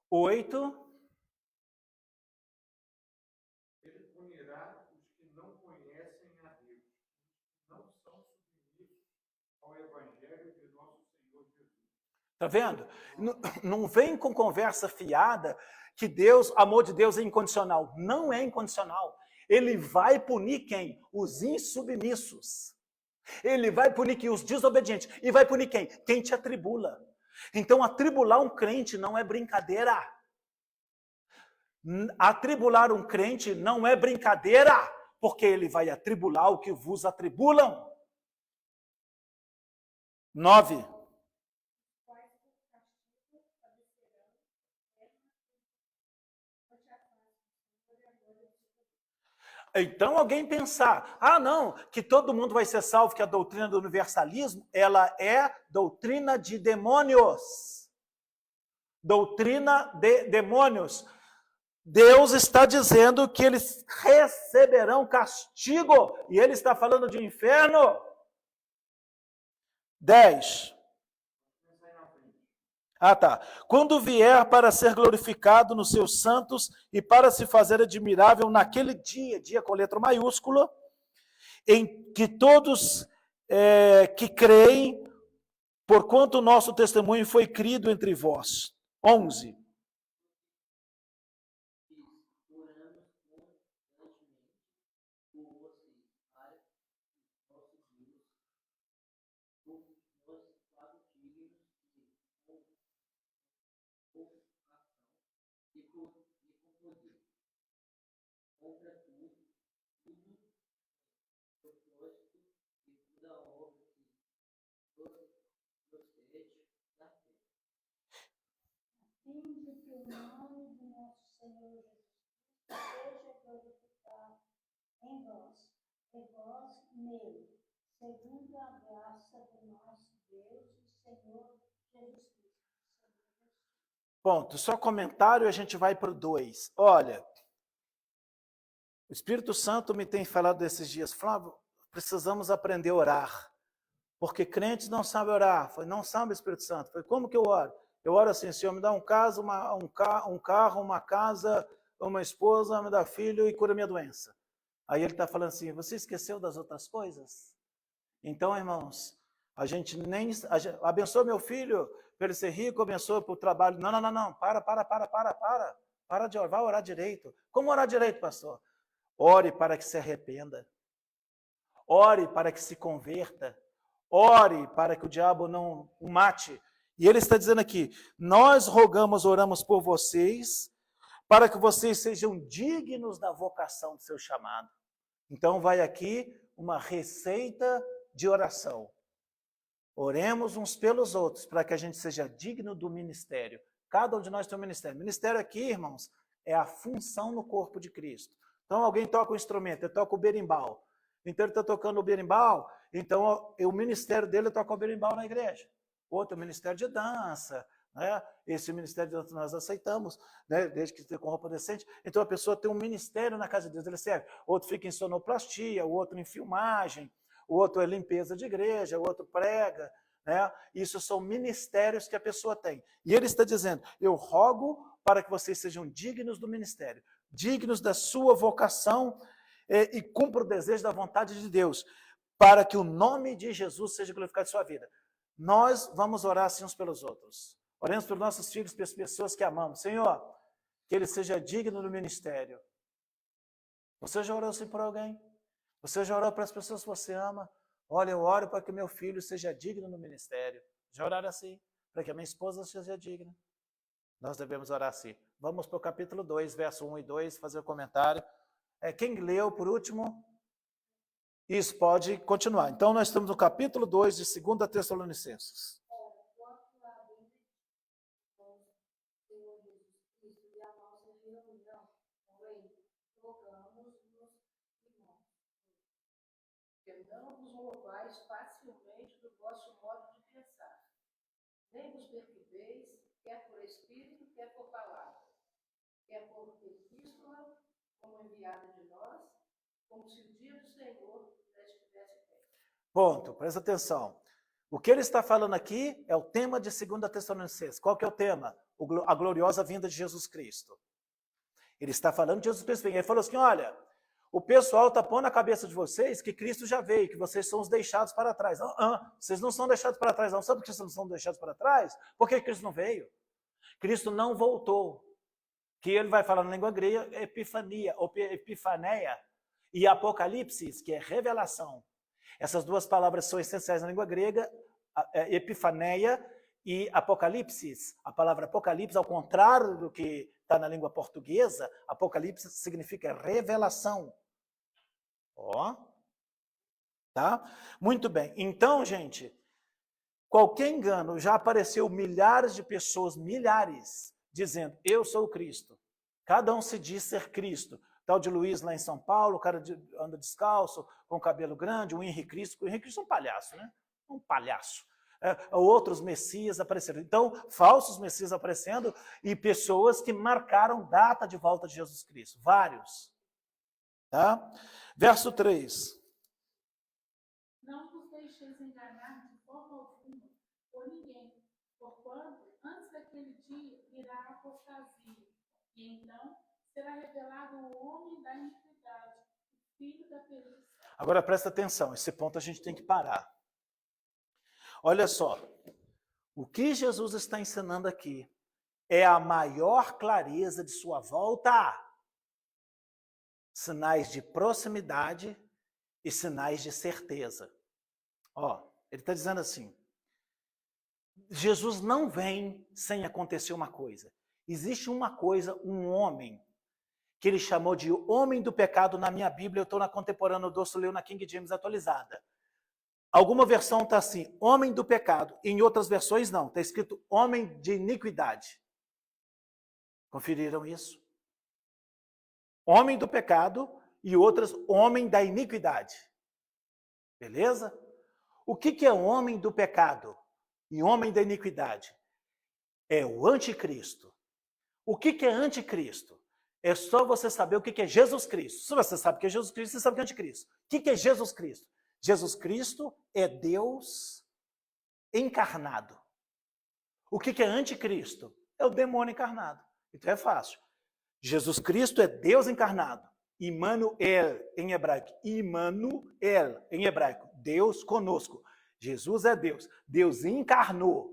Oito. Ele punirá os que não conhecem a Deus, os que não são submissos ao Evangelho de nosso Senhor Jesus. Está vendo? Não vem com conversa fiada que amor de Deus é incondicional. Não é incondicional. Ele vai punir quem? Os insubmissos. Ele vai punir os desobedientes. E vai punir quem? Quem te atribula. Então, atribular um crente não é brincadeira. Atribular um crente não é brincadeira, porque ele vai atribular o que vos atribulam. 9. Então alguém pensar, não, que todo mundo vai ser salvo, que a doutrina do universalismo, ela é doutrina de demônios. Doutrina de demônios. Deus está dizendo que eles receberão castigo, e ele está falando de inferno. 10. Quando vier para ser glorificado nos seus santos e para se fazer admirável naquele dia com letra maiúscula, em que todos que creem, porquanto o nosso testemunho foi crido entre vós. 11. Fim de que o nome do nosso Senhor Jesus seja glorificado em vós, e vós nele, segundo a graça do nosso Deus e Senhor Jesus Cristo. Ponto. Só comentário, a gente vai para o 2. Olha, o Espírito Santo me tem falado desses dias, Flávio, precisamos aprender a orar, porque crentes não sabem orar. Foi, não sabe o Espírito Santo. Foi, como que eu oro? Eu oro assim, Senhor, me dá um carro, uma casa, uma esposa, me dá filho e cura minha doença. Aí ele está falando assim, você esqueceu das outras coisas? Então, irmãos, a gente abençoa meu filho para ele ser rico, abençoa para o trabalho. Não, para de orar, vai orar direito. Como orar direito, pastor? Ore para que se arrependa. Ore para que se converta. Ore para que o diabo não o mate. E ele está dizendo aqui, nós oramos por vocês, para que vocês sejam dignos da vocação do seu chamado. Então vai aqui uma receita de oração. Oremos uns pelos outros, para que a gente seja digno do ministério. Cada um de nós tem um ministério. Ministério aqui, irmãos, é a função no corpo de Cristo. Então alguém toca um instrumento, ele toca o berimbau. Então ele está tocando o berimbau, então o ministério dele é tocar o berimbau na igreja. Outro ministério de dança, né? Esse ministério de dança nós aceitamos, né? Desde que esteja com roupa decente. Então a pessoa tem um ministério na casa de Deus, ele serve. Outro fica em sonoplastia, o outro em filmagem, o outro é limpeza de igreja, o outro prega, né? Isso são ministérios que a pessoa tem. E ele está dizendo, eu rogo para que vocês sejam dignos do ministério, dignos da sua vocação e cumpram o desejo da vontade de Deus, para que o nome de Jesus seja glorificado em sua vida. Nós vamos orar assim uns pelos outros. Oremos pelos nossos filhos, pelas pessoas que amamos. Senhor, que ele seja digno do ministério. Você já orou assim por alguém? Você já orou para as pessoas que você ama? Olha, eu oro para que meu filho seja digno no ministério. Já oraram assim? Para que a minha esposa seja digna? Nós devemos orar assim. Vamos para o capítulo 2, verso 1 e 2, fazer o comentário. Quem leu por último? Isso pode continuar. Então, nós estamos no capítulo 2 de 2 Tessalonicenses. Que não vos mouvais facilmente do vosso modo de pensar, nem vos perturbeis, quer por espírito, quer por palavra, quer por epístola, como enviada de nós, como se o dia do Senhor já estivesse perto. Ponto, presta atenção. O que ele está falando aqui é o tema de 2 Tessalonicenses. Qual que é o tema? A gloriosa vinda de Jesus Cristo. Ele está falando de Jesus Cristo. Ele falou assim, olha, o pessoal está pondo na cabeça de vocês que Cristo já veio, que vocês são os deixados para trás. Vocês não são deixados para trás, não. Sabe por que vocês não são deixados para trás? Porque Cristo não veio. Cristo não voltou. Que ele vai falar na língua grega, epifania, ou epifaneia, e apocalipse, que é revelação. Essas duas palavras são essenciais na língua grega, epifaneia e apocalipse. A palavra apocalipse, ao contrário do que está na língua portuguesa, Apocalipse significa revelação. Ó. Tá? Muito bem. Então, gente, qualquer engano, já apareceu milhares de pessoas, milhares, dizendo, eu sou o Cristo. Cada um se diz ser Cristo. Tal de Luiz lá em São Paulo, o cara anda descalço, com cabelo grande, o Henrique Cristo. O Henrique Cristo é um palhaço, né? Um palhaço. Outros messias apareceram. Então, falsos messias aparecendo e pessoas que marcaram data de volta de Jesus Cristo. Vários. Tá? Verso 3. Não vos deixeis enganar de forma alguma por ninguém, porquanto antes daquele dia virá a apostasia, e então será revelado o homem da iniquidade, o filho da perdição. Agora presta atenção, esse ponto a gente tem que parar. Olha só, o que Jesus está ensinando aqui é a maior clareza de sua volta. Sinais de proximidade e sinais de certeza. Ó, ele está dizendo assim, Jesus não vem sem acontecer uma coisa. Existe uma coisa, um homem, que ele chamou de homem do pecado na minha Bíblia, eu estou na contemporânea do Leu na King James atualizada. Alguma versão está assim, homem do pecado, em outras versões não, está escrito homem de iniquidade. Conferiram isso? Homem do pecado e outras, homem da iniquidade. Beleza? O que é homem do pecado e homem da iniquidade? É o anticristo. O que é anticristo? É só você saber o que é Jesus Cristo. Se você sabe o que é Jesus Cristo, você sabe o que é anticristo. O que é Jesus Cristo? Jesus Cristo é Deus encarnado. O que é anticristo? É o demônio encarnado. Então é fácil. Jesus Cristo é Deus encarnado. Immanuel, em hebraico. Immanuel, em hebraico. Deus conosco. Jesus é Deus. Deus encarnou.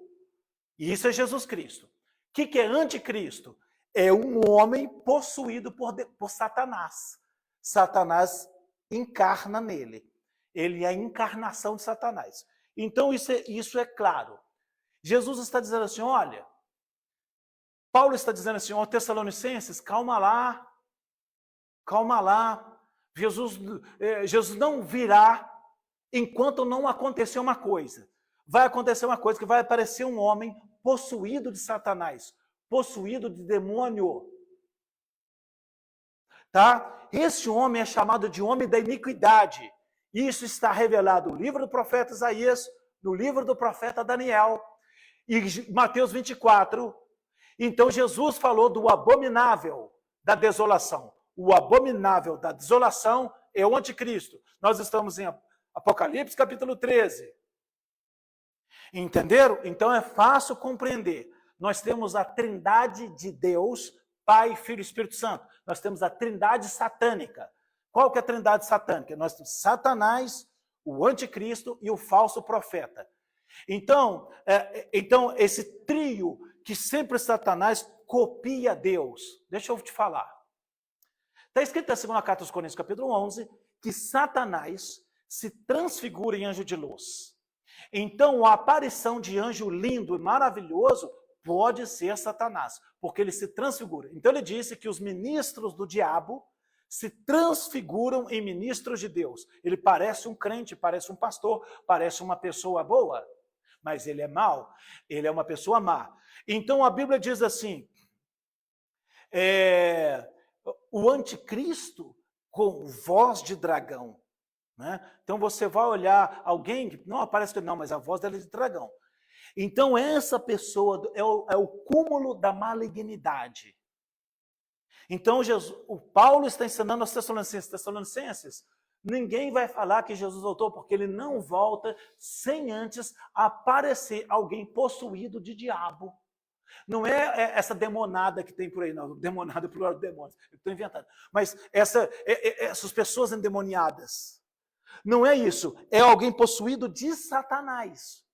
E isso é Jesus Cristo. O que é anticristo? É um homem possuído por Satanás. Satanás encarna nele. Ele é a encarnação de Satanás. Então isso é claro. Jesus está dizendo assim, olha, Paulo está dizendo assim, ó Tessalonicenses, calma lá. Jesus não virá enquanto não acontecer uma coisa. Vai acontecer uma coisa, que vai aparecer um homem possuído de Satanás, possuído de demônio. Tá? Esse homem é chamado de homem da iniquidade. Isso está revelado no livro do profeta Isaías, no livro do profeta Daniel, e Mateus 24. Então Jesus falou do abominável da desolação. O abominável da desolação é o anticristo. Nós estamos em Apocalipse capítulo 13. Entenderam? Então é fácil compreender. Nós temos a trindade de Deus, Pai, Filho e Espírito Santo. Nós temos a trindade satânica. Qual que é a trindade satânica? Nós temos Satanás, o anticristo e o falso profeta. Então esse trio que sempre Satanás copia Deus. Deixa eu te falar. Está escrito na segunda carta aos Coríntios, capítulo 11, que Satanás se transfigura em anjo de luz. Então, a aparição de anjo lindo e maravilhoso pode ser Satanás, porque ele se transfigura. Então, ele disse que os ministros do diabo se transfiguram em ministros de Deus. Ele parece um crente, parece um pastor, parece uma pessoa boa, mas ele é mau, ele é uma pessoa má. Então, a Bíblia diz assim, o anticristo com voz de dragão. Né? Então você vai olhar alguém, não parece que não, mas a voz dela é de dragão. Então essa pessoa é o cúmulo da malignidade. Então o Paulo está ensinando aos Tessalonicenses, ninguém vai falar que Jesus voltou, porque ele não volta sem antes aparecer alguém possuído de diabo. Não é essa demonada que tem por aí, não. Demonada é plural de demônios. Eu estou inventando. Mas essas pessoas endemoniadas. Não é isso. É alguém possuído de Satanás.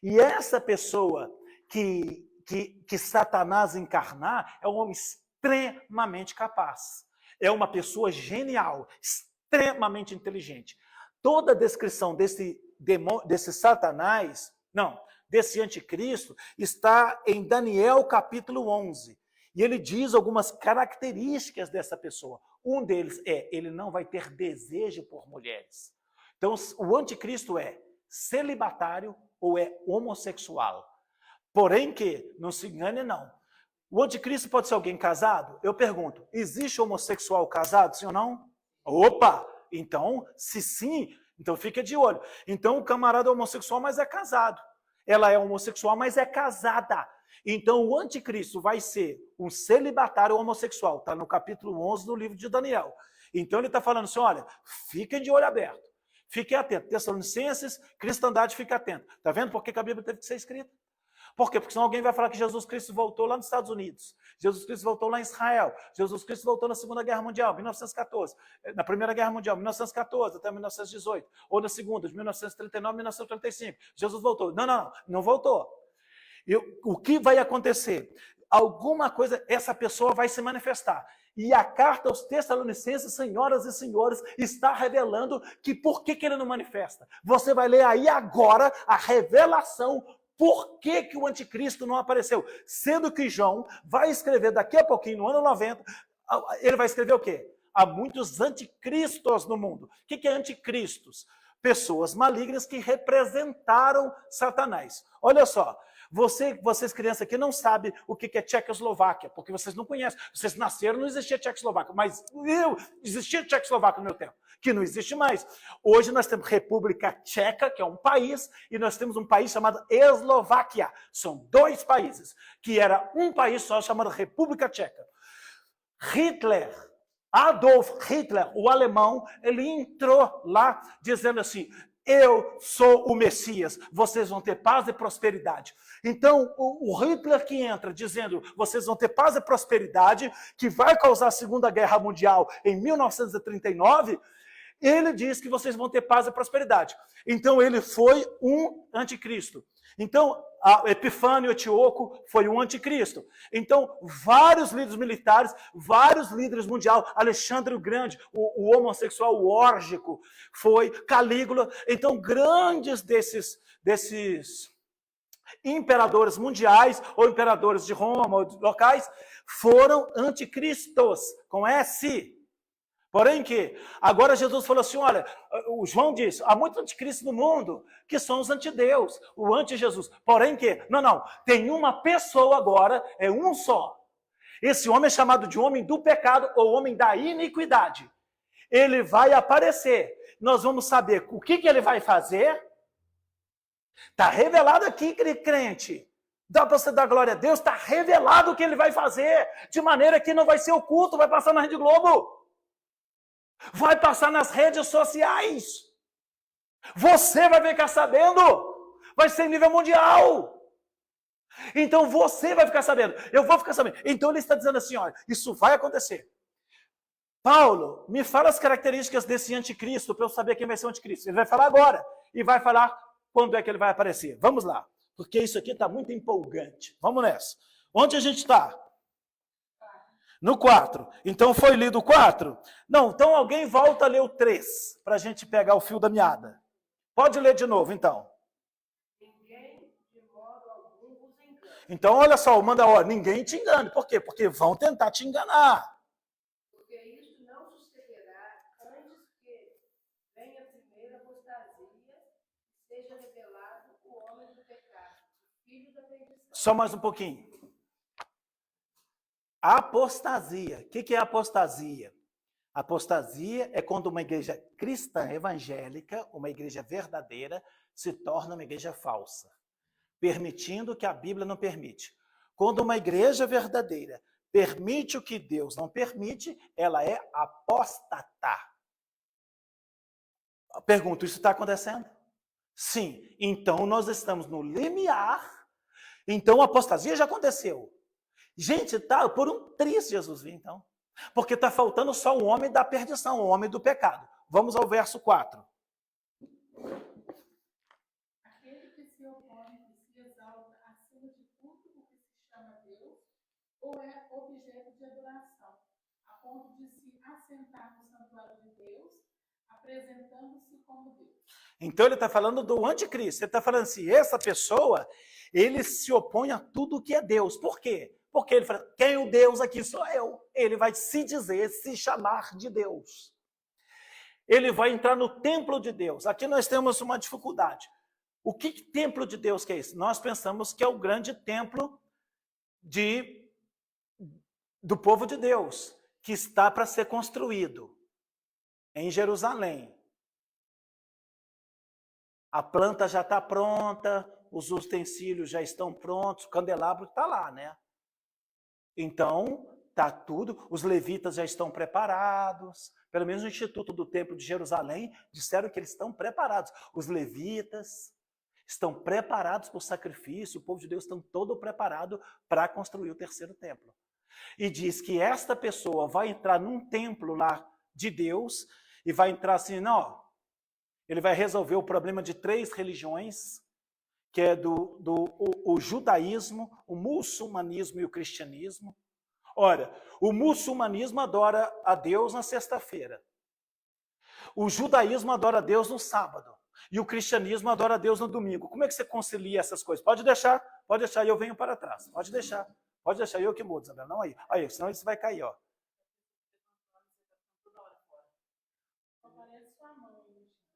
E essa pessoa que Satanás encarnar é um homem extremamente capaz. É uma pessoa genial, extremamente inteligente. Toda a descrição desse Satanás, não, desse anticristo, está em Daniel capítulo 11. E ele diz algumas características dessa pessoa. Um deles ele não vai ter desejo por mulheres. Então, o anticristo é celibatário ou é homossexual. Porém que, não se engane não, o anticristo pode ser alguém casado? Eu pergunto, existe homossexual casado, sim ou não? Opa! Então, se sim, então fica de olho. Então, o camarada é homossexual, mas é casado. Ela é homossexual, mas é casada. Então, o anticristo vai ser um celibatário homossexual. Está no capítulo 11 do livro de Daniel. Então, ele está falando assim, olha, fiquem de olho aberto. Fiquem atentos. Tessalonicenses, cristandade, fica atento. Está vendo por que a Bíblia teve que ser escrita? Por quê? Porque senão alguém vai falar que Jesus Cristo voltou lá nos Estados Unidos. Jesus Cristo voltou lá em Israel. Jesus Cristo voltou na Segunda Guerra Mundial, 1914. Na Primeira Guerra Mundial, 1914 até 1918. Ou na Segunda, de 1939 a 1935. Jesus voltou. Não voltou. E o que vai acontecer? Alguma coisa, essa pessoa vai se manifestar. E a carta aos Tessalonicenses, senhoras e senhores, está revelando que por que ele não manifesta. Você vai ler aí agora a revelação. Por que o anticristo não apareceu? Sendo que João vai escrever daqui a pouquinho, no ano 90, ele vai escrever o quê? Há muitos anticristos no mundo. O que é anticristos? Pessoas malignas que representaram Satanás. Olha só, vocês crianças aqui não sabem o que é Tchecoslováquia, porque vocês não conhecem. Vocês nasceram, não existia Tchecoslováquia, mas existia Tchecoslováquia no meu tempo, que não existe mais. Hoje nós temos República Tcheca, que é um país, e nós temos um país chamado Eslováquia. São dois países, que era um país só chamado República Tcheca. Adolf Hitler, o alemão, ele entrou lá dizendo assim, eu sou o Messias, vocês vão ter paz e prosperidade. Então, o Hitler que entra dizendo, vocês vão ter paz e prosperidade, que vai causar a Segunda Guerra Mundial em 1939, ele diz que vocês vão ter paz e prosperidade. Então, ele foi um anticristo. Então, Epifânio Etíoco foi um anticristo. Então, vários líderes militares, vários líderes mundiais, Alexandre o Grande, o homossexual, o órgico, foi Calígula. Então, grandes desses imperadores mundiais, ou imperadores de Roma, ou locais, foram anticristos, com S. Porém que, agora Jesus falou assim, olha, o João disse, há muitos anticristos no mundo que são os antideus, o anti-Jesus. Porém que, tem uma pessoa agora, é um só. Esse homem é chamado de homem do pecado ou homem da iniquidade. Ele vai aparecer. Nós vamos saber o que ele vai fazer. Está revelado aqui, crente. Dá para você dar glória a Deus, está revelado o que ele vai fazer. De maneira que não vai ser oculto, vai passar na Rede Globo. Vai passar nas redes sociais. Você vai ficar sabendo. Vai ser em nível mundial. Então você vai ficar sabendo. Eu vou ficar sabendo. Então ele está dizendo assim, olha, isso vai acontecer. Paulo, me fala as características desse anticristo para eu saber quem vai ser o anticristo. Ele vai falar agora. E vai falar quando é que ele vai aparecer. Vamos lá. Porque isso aqui está muito empolgante. Vamos nessa. Onde a gente está? No 4. Então foi lido o 4? Não, então alguém volta a ler o 3, para a gente pegar o fio da meada. Pode ler de novo, então. Ninguém, de modo algum, vos engana. Então, olha só, manda hora, ninguém te engane. Por quê? Porque vão tentar te enganar. Porque isso não sucederá antes que venha a primeira apostasia e seja revelado o homem do pecado, o filho da perdição. Só mais um pouquinho. Apostasia. O que é apostasia? Apostasia é quando uma igreja cristã evangélica, uma igreja verdadeira, se torna uma igreja falsa, permitindo o que a Bíblia não permite. Quando uma igreja verdadeira permite o que Deus não permite, ela é apóstata. Pergunto, isso está acontecendo? Sim. Então nós estamos no limiar. Então a apostasia já aconteceu. Gente, tá por um triz Jesus vir, então. Porque está faltando só o homem da perdição, o homem do pecado. Vamos ao verso 4. Aquele que se opõe e se exalta acima de tudo o que se chama Deus, ou é objeto de adoração, a ponto de se assentar no santuário de Deus, apresentando-se como Deus. Então ele está falando do anticristo. Ele está falando assim, essa pessoa, ele se opõe a tudo que é Deus. Por quê? Porque ele fala, quem é o Deus aqui sou eu. Ele vai se dizer, se chamar de Deus. Ele vai entrar no templo de Deus. Aqui nós temos uma dificuldade. O que templo de Deus que é esse? Nós pensamos que é o grande templo do povo de Deus, que está para ser construído em Jerusalém. A planta já está pronta, os utensílios já estão prontos, o candelabro está lá, né? Então, está tudo, os levitas já estão preparados, pelo menos no Instituto do Templo de Jerusalém, disseram que eles estão preparados. Os levitas estão preparados para o sacrifício, o povo de Deus está todo preparado para construir o terceiro templo. E diz que esta pessoa vai entrar num templo lá de Deus e vai entrar assim, não, ele vai resolver o problema de 3 religiões, que é o judaísmo, o muçulmanismo e o cristianismo. Ora, o muçulmanismo adora a Deus na sexta-feira. O judaísmo adora a Deus no sábado. E o cristianismo adora a Deus no domingo. Como é que você concilia essas coisas? Pode deixar, eu venho para trás. Pode deixar, eu que mudo, Isabel. Não aí. Aí, senão isso vai cair, ó. Parece sua mão,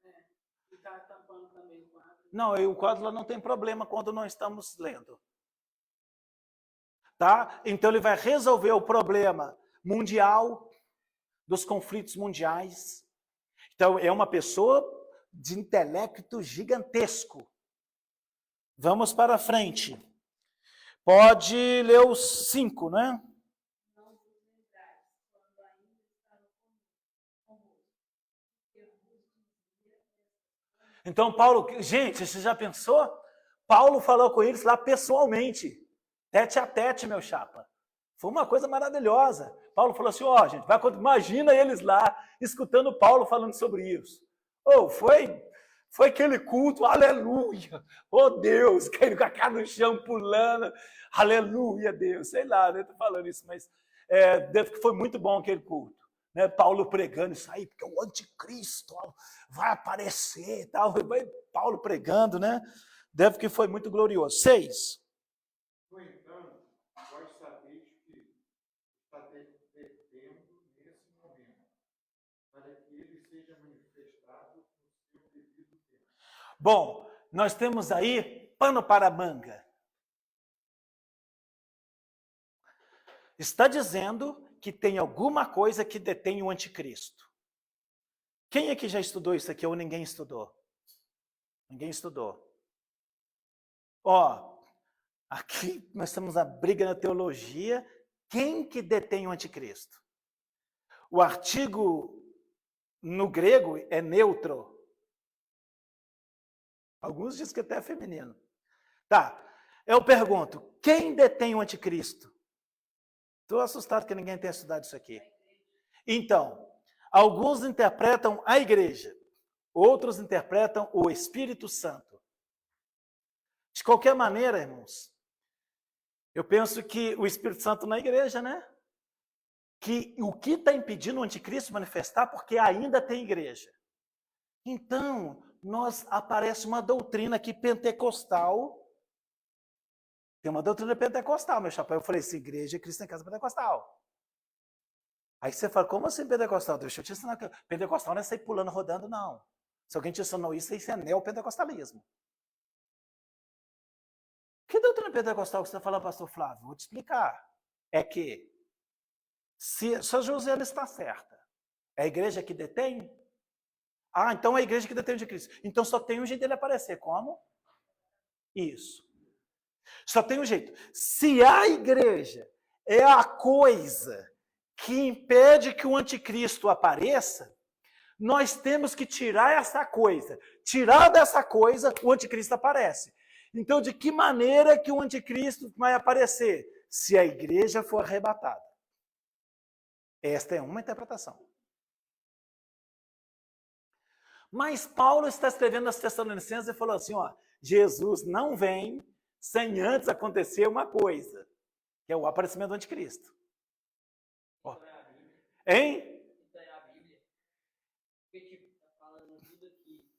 né? E tá tampando também o quadro. Não, o quadro lá não tem problema quando não estamos lendo. Tá? Então ele vai resolver o problema mundial, dos conflitos mundiais. Então é uma pessoa de intelecto gigantesco. Vamos para frente. Pode ler os 5, né? Então Paulo, gente, você já pensou? Paulo falou com eles lá pessoalmente, tete a tete, meu chapa. Foi uma coisa maravilhosa. Paulo falou assim, ó, gente, imagina eles lá, escutando Paulo falando sobre isso. Oh, foi aquele culto, aleluia, oh Deus, caindo com a cara no chão, pulando, aleluia, Deus, sei lá, né, tô falando isso, mas foi muito bom aquele culto. Né, Paulo pregando isso aí, porque o anticristo vai aparecer e tal, Paulo pregando, né, deve que foi muito glorioso. 6. No entanto, vós sabeis que está devendo nesse momento, para que ele seja manifestado no seu devido tempo. Bom, nós temos aí pano para manga. Está dizendo que tem alguma coisa que detém o anticristo. Quem aqui já estudou isso aqui ou ninguém estudou? Ninguém estudou. Ó, aqui nós temos a briga na teologia. Quem que detém o anticristo? O artigo no grego é neutro. Alguns dizem que até é feminino. Tá, eu pergunto, quem detém o anticristo? Estou assustado que ninguém tenha estudado isso aqui. Então, alguns interpretam a igreja, outros interpretam o Espírito Santo. De qualquer maneira, irmãos, eu penso que o Espírito Santo na igreja, né? Que o que está impedindo o anticristo manifestar, porque ainda tem igreja. Então, aparece uma doutrina aqui pentecostal. Tem uma doutrina pentecostal, meu chapéu. Eu falei assim, igreja cristã em casa pentecostal. Aí você fala, como assim pentecostal? Deixa eu te ensinar. Pentecostal não é sair pulando, rodando, não. Se alguém te ensinou isso é neopentecostalismo. Que doutrina pentecostal que você está falando, pastor Flávio? Vou te explicar. É que, se a Josiana está certa, é a igreja que detém? Ah, então é a igreja que detém o de Cristo. Então só tem um jeito dele aparecer. Como? Isso. Só tem um jeito. Se a igreja é a coisa que impede que o anticristo apareça, nós temos que tirar essa coisa. Tirar dessa coisa, o anticristo aparece. Então, de que maneira que o anticristo vai aparecer? Se a igreja for arrebatada. Esta é uma interpretação. Mas Paulo está escrevendo aos Tessalonicenses e falou assim, ó, Jesus não vem sem antes acontecer uma coisa, que é o aparecimento do anticristo. Ó. Hein? Isso é a Bíblia. Porque, tipo, está falando tudo aqui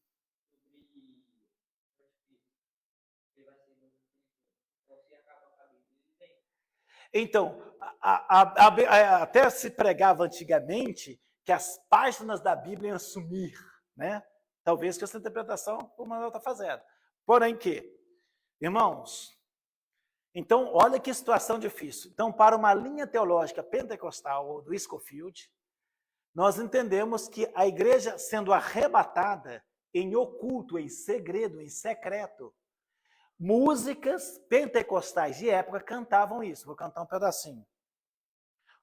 sobre o anticristo. Ele vai ser novo. Então, se acaba com a Bíblia, ele vem. Então, até se pregava antigamente que as páginas da Bíblia iam sumir, né? Talvez que essa interpretação o Manuel está fazendo. Porém que, irmãos, então olha que situação difícil. Então, para uma linha teológica pentecostal ou do Scofield, nós entendemos que a igreja sendo arrebatada em oculto, em segredo, em secreto, músicas pentecostais de época cantavam isso. Vou cantar um pedacinho.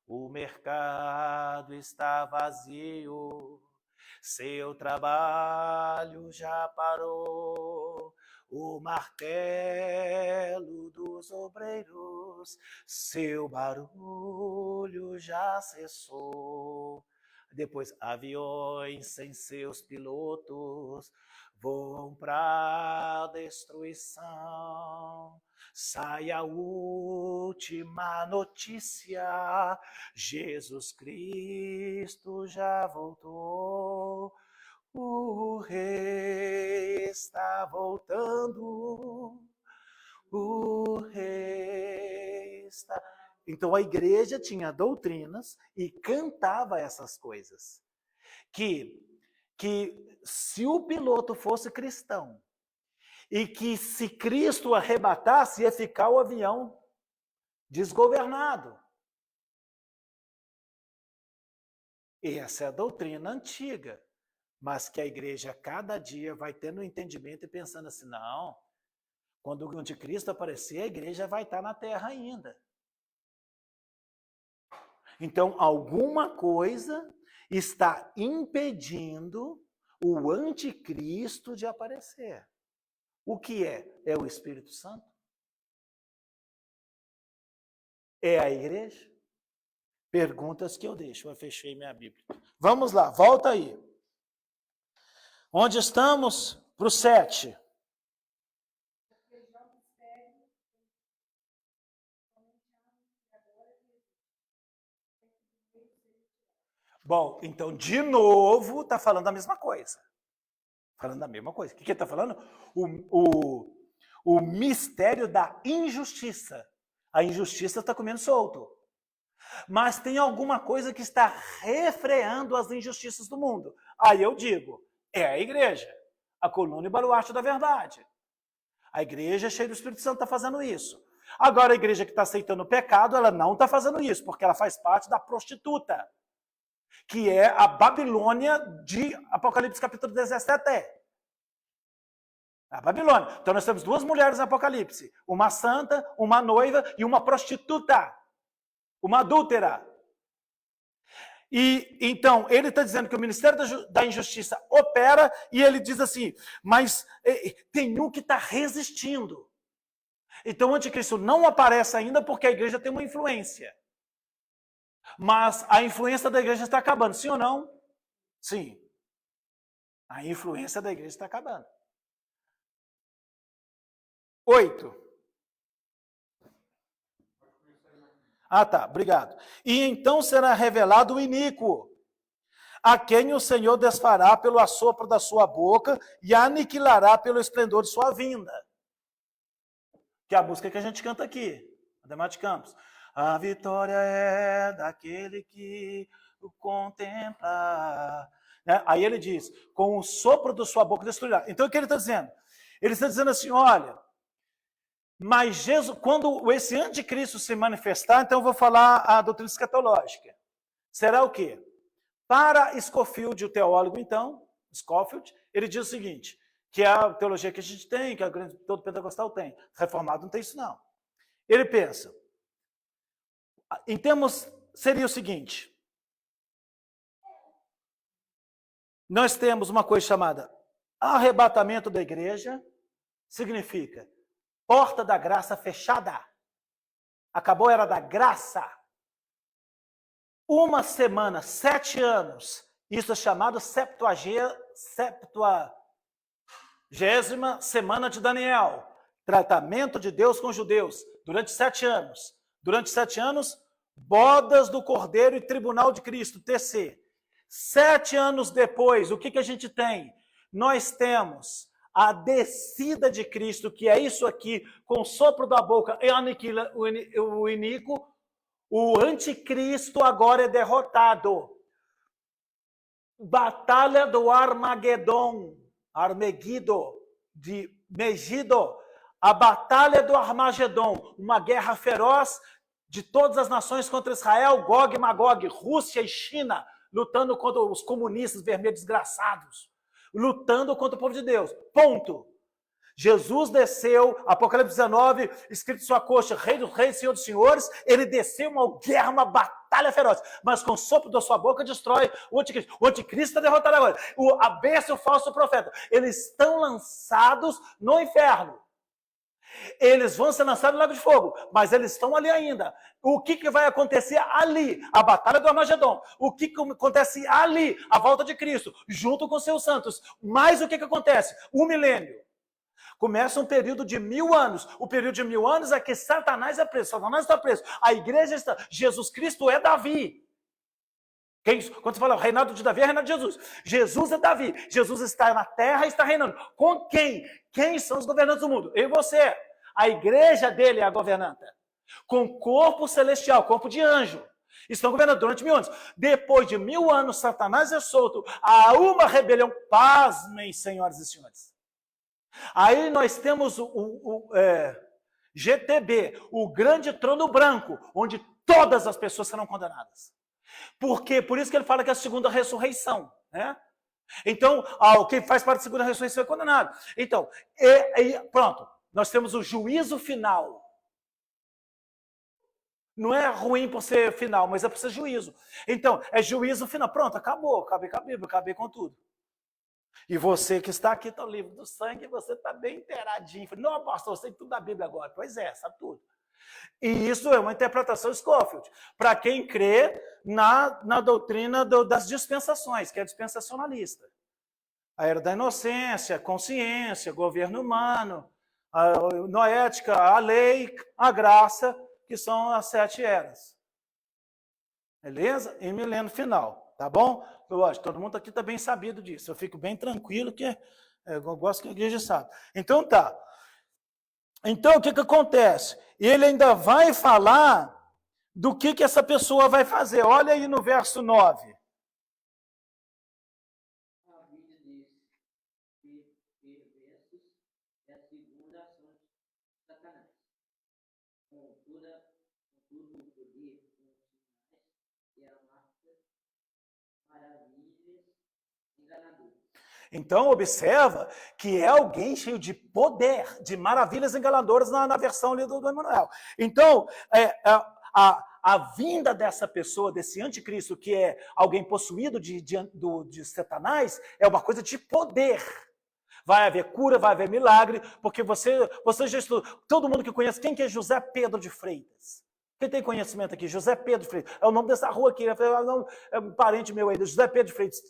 O mercado está vazio, seu trabalho já parou, o martelo dos obreiros, seu barulho já cessou. Depois, aviões sem seus pilotos voam para a destruição. Sai a última notícia, Jesus Cristo já voltou, o rei está voltando, o rei está... Então a igreja tinha doutrinas e cantava essas coisas. Que se o piloto fosse cristão, e que se Cristo arrebatasse, ia ficar o avião desgovernado. Essa é a doutrina antiga, mas que a igreja cada dia vai tendo um entendimento e pensando assim, não, quando o anticristo aparecer, a igreja vai estar na terra ainda. Então, alguma coisa está impedindo o anticristo de aparecer. O que é? É o Espírito Santo? É a igreja? Perguntas que eu deixo. Eu fechei minha Bíblia. Vamos lá, volta aí. Onde estamos? Para o 7. Bom, então, de novo, está falando a mesma coisa. Falando a mesma coisa. O que ele está falando? O mistério da injustiça. A injustiça está comendo solto. Mas tem alguma coisa que está refreando as injustiças do mundo. Aí eu digo, é a igreja. A coluna e baluarte da verdade. A igreja cheia do Espírito Santo está fazendo isso. Agora a igreja que está aceitando o pecado, ela não está fazendo isso, porque ela faz parte da prostituta, que é a Babilônia de Apocalipse capítulo 17. A Babilônia. Então nós temos duas mulheres no Apocalipse. Uma santa, uma noiva e uma prostituta. Uma adúltera. E então ele está dizendo que o ministério da injustiça opera e ele diz assim, mas tem um que está resistindo. Então o anticristo não aparece ainda porque a igreja tem uma influência. Mas a influência da igreja está acabando, sim ou não? Sim. A influência da igreja está acabando. 8. Ah, tá, obrigado. E então será revelado o iníquo, a quem o Senhor desfará pelo assopro da sua boca e aniquilará pelo esplendor de sua vinda. Que é a música que a gente canta aqui, Ademar de Campos. A vitória é daquele que o contempla. Né? Aí ele diz, com o sopro da sua boca destruirá. Então o que ele está dizendo? Ele está dizendo assim, olha, mas Jesus, quando esse anticristo se manifestar, então eu vou falar a doutrina escatológica. Será o quê? Para Scofield, o teólogo, então, Scofield, ele diz o seguinte, que é a teologia que a gente tem, que todo pentecostal tem. Reformado não tem isso, não. Ele pensa, em termos, seria o seguinte, nós temos uma coisa chamada arrebatamento da igreja, significa porta da graça fechada. Acabou a era da graça. Uma semana, 7 anos, isso é chamado 70ª semana de Daniel. Tratamento de Deus com os judeus, durante 7 anos. Durante 7 anos, bodas do Cordeiro e tribunal de Cristo, TC. 7 anos depois, o que a gente tem? Nós temos a descida de Cristo, que é isso aqui, com o sopro da boca, e aniquila o iníquo, O anticristo agora é derrotado. Batalha do Armagedon, de Megido, a batalha do Armagedon, uma guerra feroz de todas as nações contra Israel, Gog e Magog, Rússia e China, lutando contra os comunistas vermelhos desgraçados, lutando contra o povo de Deus. Ponto. Jesus desceu, Apocalipse 19, escrito em sua coxa, Rei dos Reis, Senhor dos Senhores, ele desceu uma guerra, uma batalha feroz, mas com o sopro da sua boca destrói o anticristo. O anticristo está derrotado agora. A besta e o falso profeta, eles estão lançados no inferno. Eles vão ser lançados no lago de fogo, mas eles estão ali ainda. O que vai acontecer ali? A batalha do Armagedon. O que acontece ali? A volta de Cristo, junto com seus santos. Mas o que acontece? O milênio. Começa um período de 1000 anos. O período de 1000 anos é que Satanás é preso. Satanás está preso. A igreja está... Jesus Cristo é Davi. Quando você fala o reinado de Davi, é o reinado de Jesus. Jesus é Davi. Jesus está na terra e está reinando. Com quem? Quem são os governantes do mundo? Eu e você. A igreja dele é a governanta. Com corpo celestial, corpo de anjo. Estão governando durante 1000 anos. Depois de 1000 anos, Satanás é solto. Há uma rebelião. Pasmem, senhoras e senhores. Aí nós temos o GTB, o grande trono branco, onde todas as pessoas serão condenadas. Por isso que ele fala que é a segunda ressurreição, né? Então, quem faz parte da segunda ressurreição é condenado. Então, pronto, nós temos o juízo final. Não é ruim por ser final, mas é por ser juízo. Então, é juízo final. Pronto, acabou, acabei com a Bíblia, acabei com tudo. E você que está aqui, está livre do sangue, você está bem inteiradinho. Não, pastor, eu sei tudo da Bíblia agora. Pois é, sabe tudo. E isso é uma interpretação Scofield, para quem crê na doutrina das dispensações, que é dispensacionalista. A era da inocência, consciência, governo humano, a noética, a lei, a graça, que são as 7 eras. Beleza? E milênio final, tá bom? Lógico, todo mundo aqui está bem sabido disso. Eu fico bem tranquilo, que eu gosto que a igreja sabe. Então tá. Então o que acontece? Ele ainda vai falar do que essa pessoa vai fazer. Olha aí no verso 9. A vida desses perversos é a segunda ação de Satanás. Com tudo o poder, com os sinais e a marca, maravilhas, enganador. Então, observa que é alguém cheio de poder, de maravilhas enganadoras na versão ali do Emanuel. Então, a vinda dessa pessoa, desse anticristo, que é alguém possuído de Satanás, é uma coisa de poder. Vai haver cura, vai haver milagre, porque você já estudou. Todo mundo que conhece, quem que é José Pedro de Freitas? Quem tem conhecimento aqui? José Pedro de Freitas. É o nome dessa rua aqui, é um parente meu aí, José Pedro de Freitas.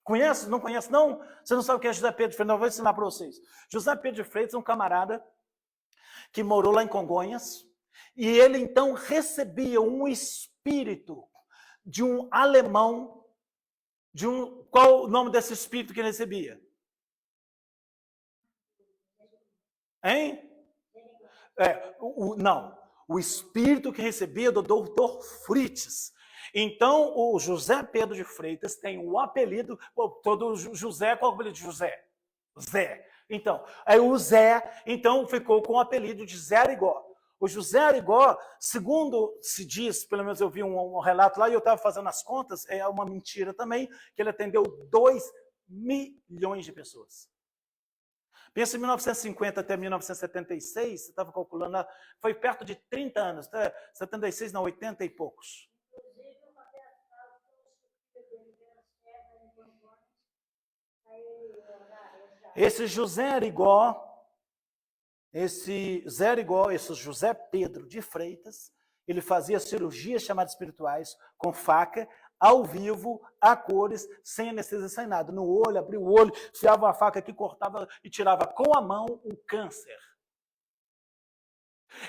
Conhece? Não conhece? Não? Você não sabe o que é José Pedro de Freitas? Não, eu vou ensinar para vocês. José Pedro de Freitas é um camarada que morou lá em Congonhas, e ele então recebia um espírito de um alemão, qual o nome desse espírito que ele recebia? Hein? Não, o espírito que recebia do doutor Fritz. Então, o José Pedro de Freitas tem um apelido, todo José, qual é o apelido de José? Zé. Então, aí o Zé, então, ficou com o apelido de Zé Arigó. O José Arigó, segundo se diz, pelo menos eu vi um relato lá, e eu estava fazendo as contas, é uma mentira também, que ele atendeu 2 milhões de pessoas. Pensa em 1950 até 1976, você estava calculando, foi perto de 30 anos, 76 não, 80 e poucos. Esse José Arigó, esse José Pedro de Freitas, ele fazia cirurgias chamadas espirituais com faca, ao vivo, a cores, sem anestesia, sem nada. No olho, abria o olho, enfiava uma faca aqui, cortava e tirava com a mão o câncer.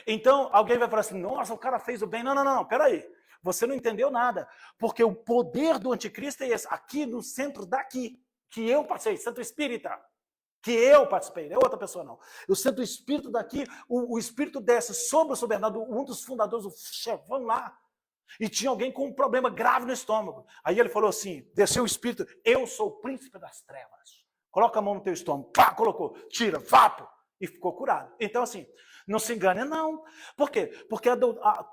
Então, alguém vai falar assim, nossa, o cara fez o bem. Não, peraí. Você não entendeu nada. Porque o poder do anticristo é esse, aqui no centro daqui, que eu passei, centro espírita. Que eu participei, não é outra pessoa não. O centro espírito daqui, o espírito desce sobre o São Bernardo, um dos fundadores, o chefão lá. E tinha alguém com um problema grave no estômago. Aí ele falou assim, desceu o espírito, eu sou o príncipe das trevas. Coloca a mão no teu estômago, pá, colocou, tira, vapo, e ficou curado. Então assim, não se engane não. Por quê? Porque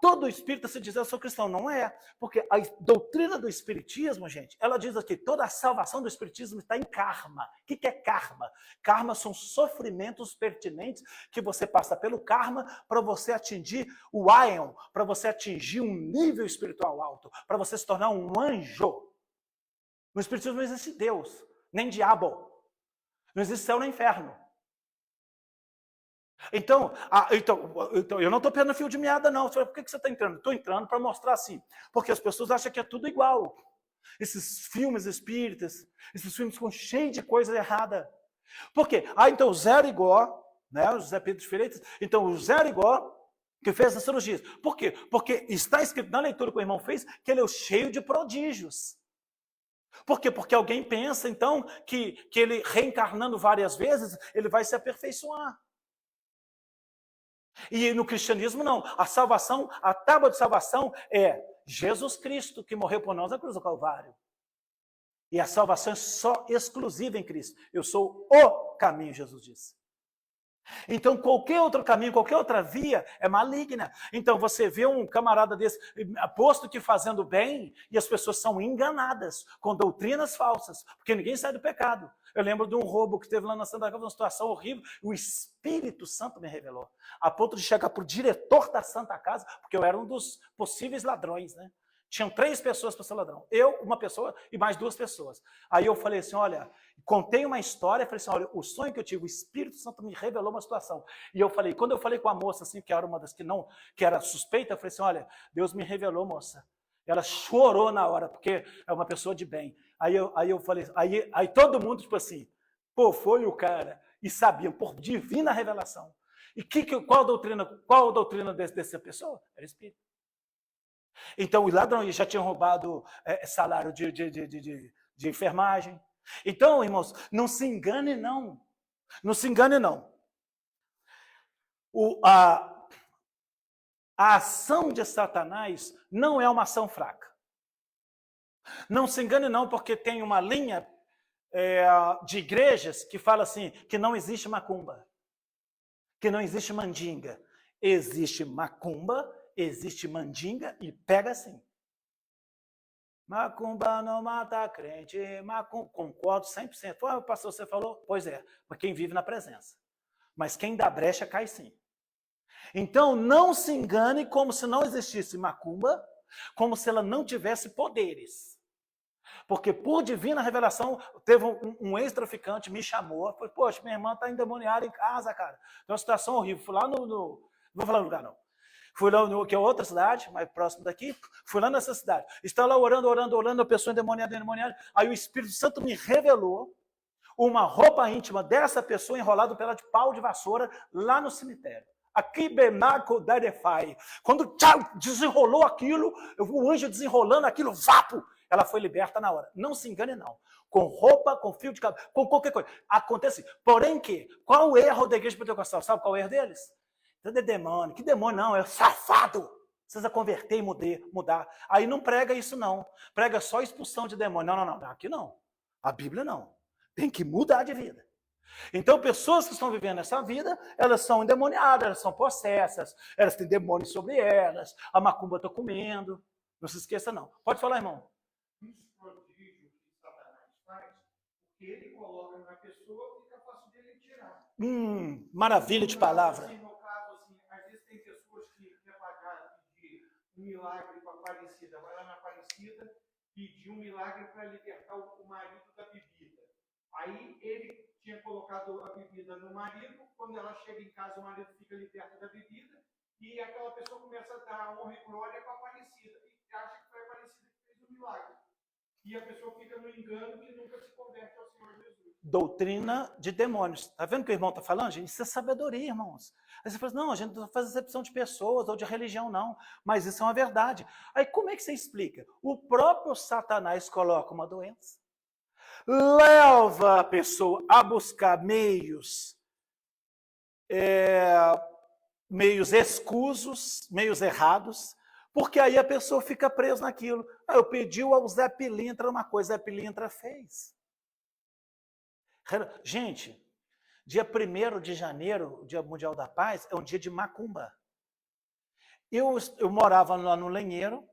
todo espírita se diz, eu sou cristão. Não é. Porque a doutrina do espiritismo, gente, ela diz aqui, toda a salvação do espiritismo está em karma. O que é karma? Karma são sofrimentos pertinentes que você passa pelo karma para você atingir o aion, para você atingir um nível espiritual alto, para você se tornar um anjo. No espiritismo não existe Deus, nem diabo. Não existe céu nem inferno. Então, eu não estou perdendo fio de meada, não. Por que você está entrando? Estou entrando para mostrar assim. Porque as pessoas acham que é tudo igual. Esses filmes espíritas, esses filmes com cheio de coisa errada. Por quê? Então o Zé Arigó, né, o José Pedro de Freitas, então o Zé Arigó, que fez as cirurgias. Por quê? Porque está escrito na leitura que o irmão fez, que ele é cheio de prodígios. Por quê? Porque alguém pensa, então, que ele reencarnando várias vezes, ele vai se aperfeiçoar. E no cristianismo não, a salvação, a tábua de salvação é Jesus Cristo que morreu por nós na cruz do Calvário. E a salvação é só exclusiva em Cristo. Eu sou o caminho, Jesus disse. Então qualquer outro caminho, qualquer outra via é maligna. Então você vê um camarada desse, posto que fazendo bem, e as pessoas são enganadas com doutrinas falsas, porque ninguém sai do pecado. Eu lembro de um roubo que teve lá na Santa Casa, uma situação horrível, o Espírito Santo me revelou, a ponto de chegar para o diretor da Santa Casa, porque eu era um dos possíveis ladrões, né? Tinham 3 pessoas para ser ladrão. Eu, uma pessoa e mais 2 pessoas. Aí eu falei assim, olha, contei uma história, falei assim, olha, o sonho que eu tive, o Espírito Santo me revelou uma situação. E eu falei, quando eu falei com a moça, assim, que era uma das que era suspeita, eu falei assim, olha, Deus me revelou, moça. Ela chorou na hora, porque é uma pessoa de bem. Aí eu falei, aí todo mundo, tipo assim, pô, foi o cara, e sabiam, por divina revelação. E qual a doutrina dessa pessoa? Era espírito. Então, os ladrões já tinham roubado salário de enfermagem. Então, irmãos, não se engane, não. Não se engane, não. A ação de Satanás não é uma ação fraca. Não se engane, não, porque tem uma linha de igrejas que fala assim, que não existe macumba, que não existe mandinga. Existe macumba, existe mandinga e pega assim. Macumba não mata crente, concordo 100%. O pastor, você falou? Pois é, para quem vive na presença. Mas quem dá brecha cai sim. Então não se engane como se não existisse macumba, como se ela não tivesse poderes. Porque por divina revelação, teve um ex-traficante, me chamou, falou, poxa, minha irmã está endemoniada em casa, cara. Tem uma situação horrível. Fui lá não vou falar no lugar não. Fui lá, que é outra cidade, mais próximo daqui, fui lá nessa cidade. Estava lá orando, a pessoa endemoniada. Aí o Espírito Santo me revelou uma roupa íntima dessa pessoa enrolada pela de pau de vassoura lá no cemitério. Aqui, Benaco Darefai. Quando desenrolou aquilo, o anjo desenrolando aquilo, vapo, ela foi liberta na hora. Não se engane, não. Com roupa, com fio de cabelo, com qualquer coisa. Acontece. Porém, qual o erro da igreja pentecostal? Sabe qual é o erro deles? Tudo é demônio. Que demônio não? É safado. Precisa converter e mudar. Aí não prega isso, não. Prega só expulsão de demônio. Não. Aqui não. A Bíblia não. Tem que mudar de vida. Então, pessoas que estão vivendo essa vida, elas são endemoniadas, elas são possessas, elas têm demônios sobre elas, a macumba está comendo. Não se esqueça, não. Pode falar, irmão. Os prodígios que Satanás faz, o que ele coloca na pessoa, fica fácil dele tirar. Maravilha de palavra. Assim, no caso, assim, às vezes tem pessoas que querem pagar, pedir um milagre para a Aparecida, vai lá na Aparecida, pedir um milagre para libertar o marido da bebida. Aí ele tinha colocado a bebida no marido, quando ela chega em casa, o marido fica liberto da bebida, e aquela pessoa começa a dar honra e glória para a Aparecida, e acha que foi a Aparecida que fez o milagre. E a pessoa fica no engano que nunca se converte ao Senhor Jesus. Doutrina de demônios. Está vendo o que o irmão está falando, gente? Isso é sabedoria, irmãos. Aí você fala assim, não, a gente não faz exceção de pessoas ou de religião, não. Mas isso é uma verdade. Aí como é que você explica? O próprio Satanás coloca uma doença, leva a pessoa a buscar meios escusos, meios errados, Porque aí a pessoa fica presa naquilo. Eu pedi ao Zé Pilintra uma coisa, Zé Pilintra fez. Gente, dia 1º de janeiro, o Dia Mundial da Paz, é um dia de macumba. Eu morava lá no Lenheiro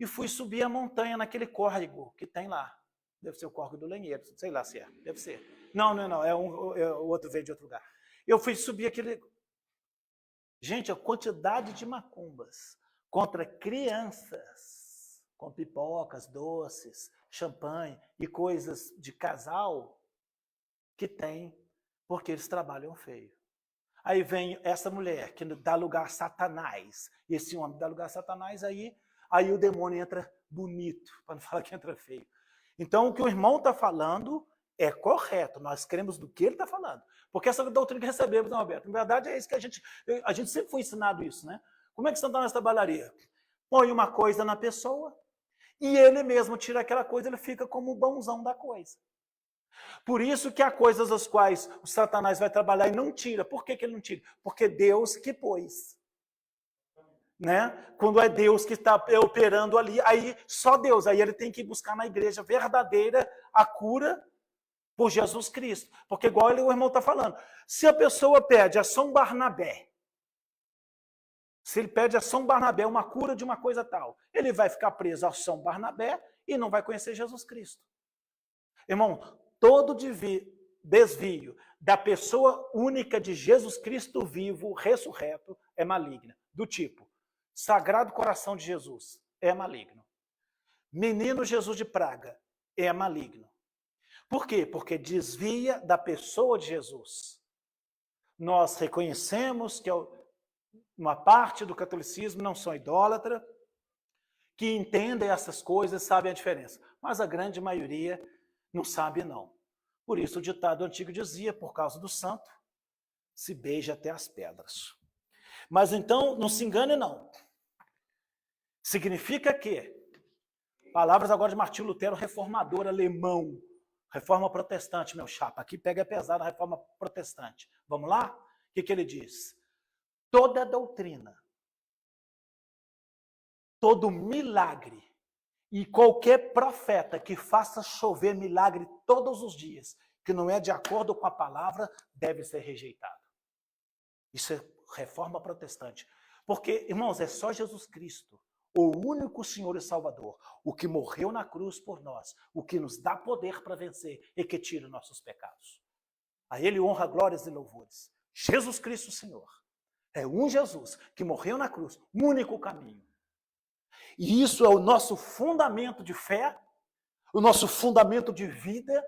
e fui subir a montanha naquele córrego que tem lá. Deve ser o córrego do Lenheiro, sei lá se é, deve ser. Não, o outro veio de outro lugar. Eu fui subir aquele... Gente, a quantidade de macumbas contra crianças, com pipocas, doces, champanhe e coisas de casal que tem, porque eles trabalham feio. Aí vem essa mulher que dá lugar a Satanás, esse homem dá lugar a Satanás, aí o demônio entra bonito, para não falar que entra feio. Então, o que o irmão está falando é correto, nós cremos do que ele está falando. Porque essa doutrina que recebemos, não, Roberto, na verdade é isso que a gente sempre foi ensinado isso, né? Como é que Satanás trabalharia? Põe uma coisa na pessoa e ele mesmo tira aquela coisa, ele fica como o bonzão da coisa. Por isso que há coisas as quais o Satanás vai trabalhar e não tira. Por que ele não tira? Porque Deus que pôs. Né? Quando é Deus que está operando ali, aí só Deus, aí ele tem que buscar na igreja verdadeira a cura por Jesus Cristo. Porque igual o irmão está falando, se a pessoa pede a São Barnabé, se ele pede a São Barnabé uma cura de uma coisa tal, ele vai ficar preso a São Barnabé e não vai conhecer Jesus Cristo. Irmão, todo desvio da pessoa única de Jesus Cristo vivo, ressurreto, é maligna. Do tipo, Sagrado Coração de Jesus, é maligno. Menino Jesus de Praga, é maligno. Por quê? Porque desvia da pessoa de Jesus. Nós reconhecemos que uma parte do catolicismo não são idólatra, que entendem essas coisas, sabem a diferença. Mas a grande maioria não sabe, não. Por isso o ditado antigo dizia, por causa do santo, se beija até as pedras. Mas então, não se engane, não. Significa que, palavras agora de Martinho Lutero, reformador alemão, reforma protestante, meu chapa, aqui pega pesado a reforma protestante. Vamos lá? O que ele diz? Toda doutrina, todo milagre e qualquer profeta que faça chover milagre todos os dias, que não é de acordo com a palavra, deve ser rejeitado. Isso é reforma protestante. Porque, irmãos, é só Jesus Cristo, o único Senhor e Salvador, o que morreu na cruz por nós, o que nos dá poder para vencer e que tira nossos pecados. A Ele honra, glórias e louvores. Jesus Cristo, Senhor. É um Jesus que morreu na cruz, o único caminho. E isso é o nosso fundamento de fé, o nosso fundamento de vida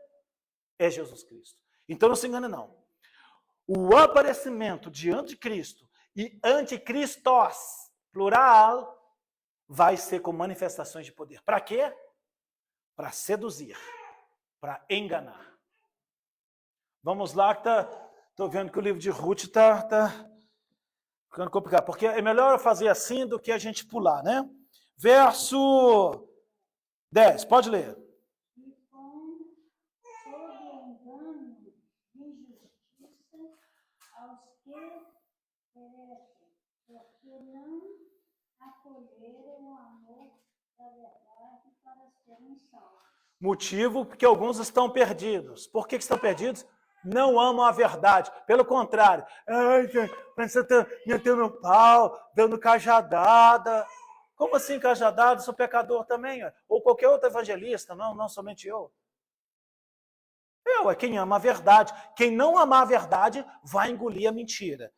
é Jesus Cristo. Então não se engane, não. O aparecimento de anticristo e anticristos, plural, vai ser com manifestações de poder. Para quê? Para seduzir, para enganar. Vamos lá, que estou vendo que o livro de Ruth está ficando complicado, porque é melhor eu fazer assim do que a gente pular, né? Verso 10, pode ler. E com sob engano de injustiça aos que perecem, porque não acolheram o amor da verdade para serem salvos. Motivo porque alguns estão perdidos. Por que estão perdidos? Não amam a verdade. Pelo contrário, você está metendo pau, dando cajadada. Como assim cajadada? Sou pecador também. Ou qualquer outro evangelista, não somente eu. Eu é quem ama a verdade. Quem não ama a verdade vai engolir a mentira.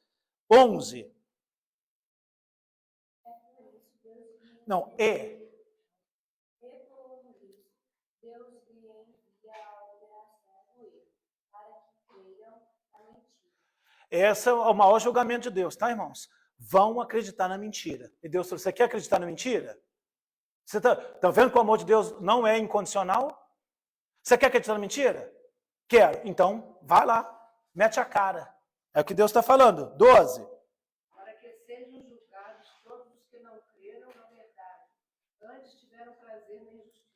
11. Não, é. Deus lhe envia a operação do erro, para que creiam na mentira. Esse é o maior julgamento de Deus, tá, irmãos? Vão acreditar na mentira. E Deus falou, você quer acreditar na mentira? Você tá vendo que o amor de Deus não é incondicional? Você quer acreditar na mentira? Quero. Então, vai lá, mete a cara. É o que Deus está falando. 12. Para que sejam julgados todos os que não creram na verdade, antes tiveram prazer na injustiça.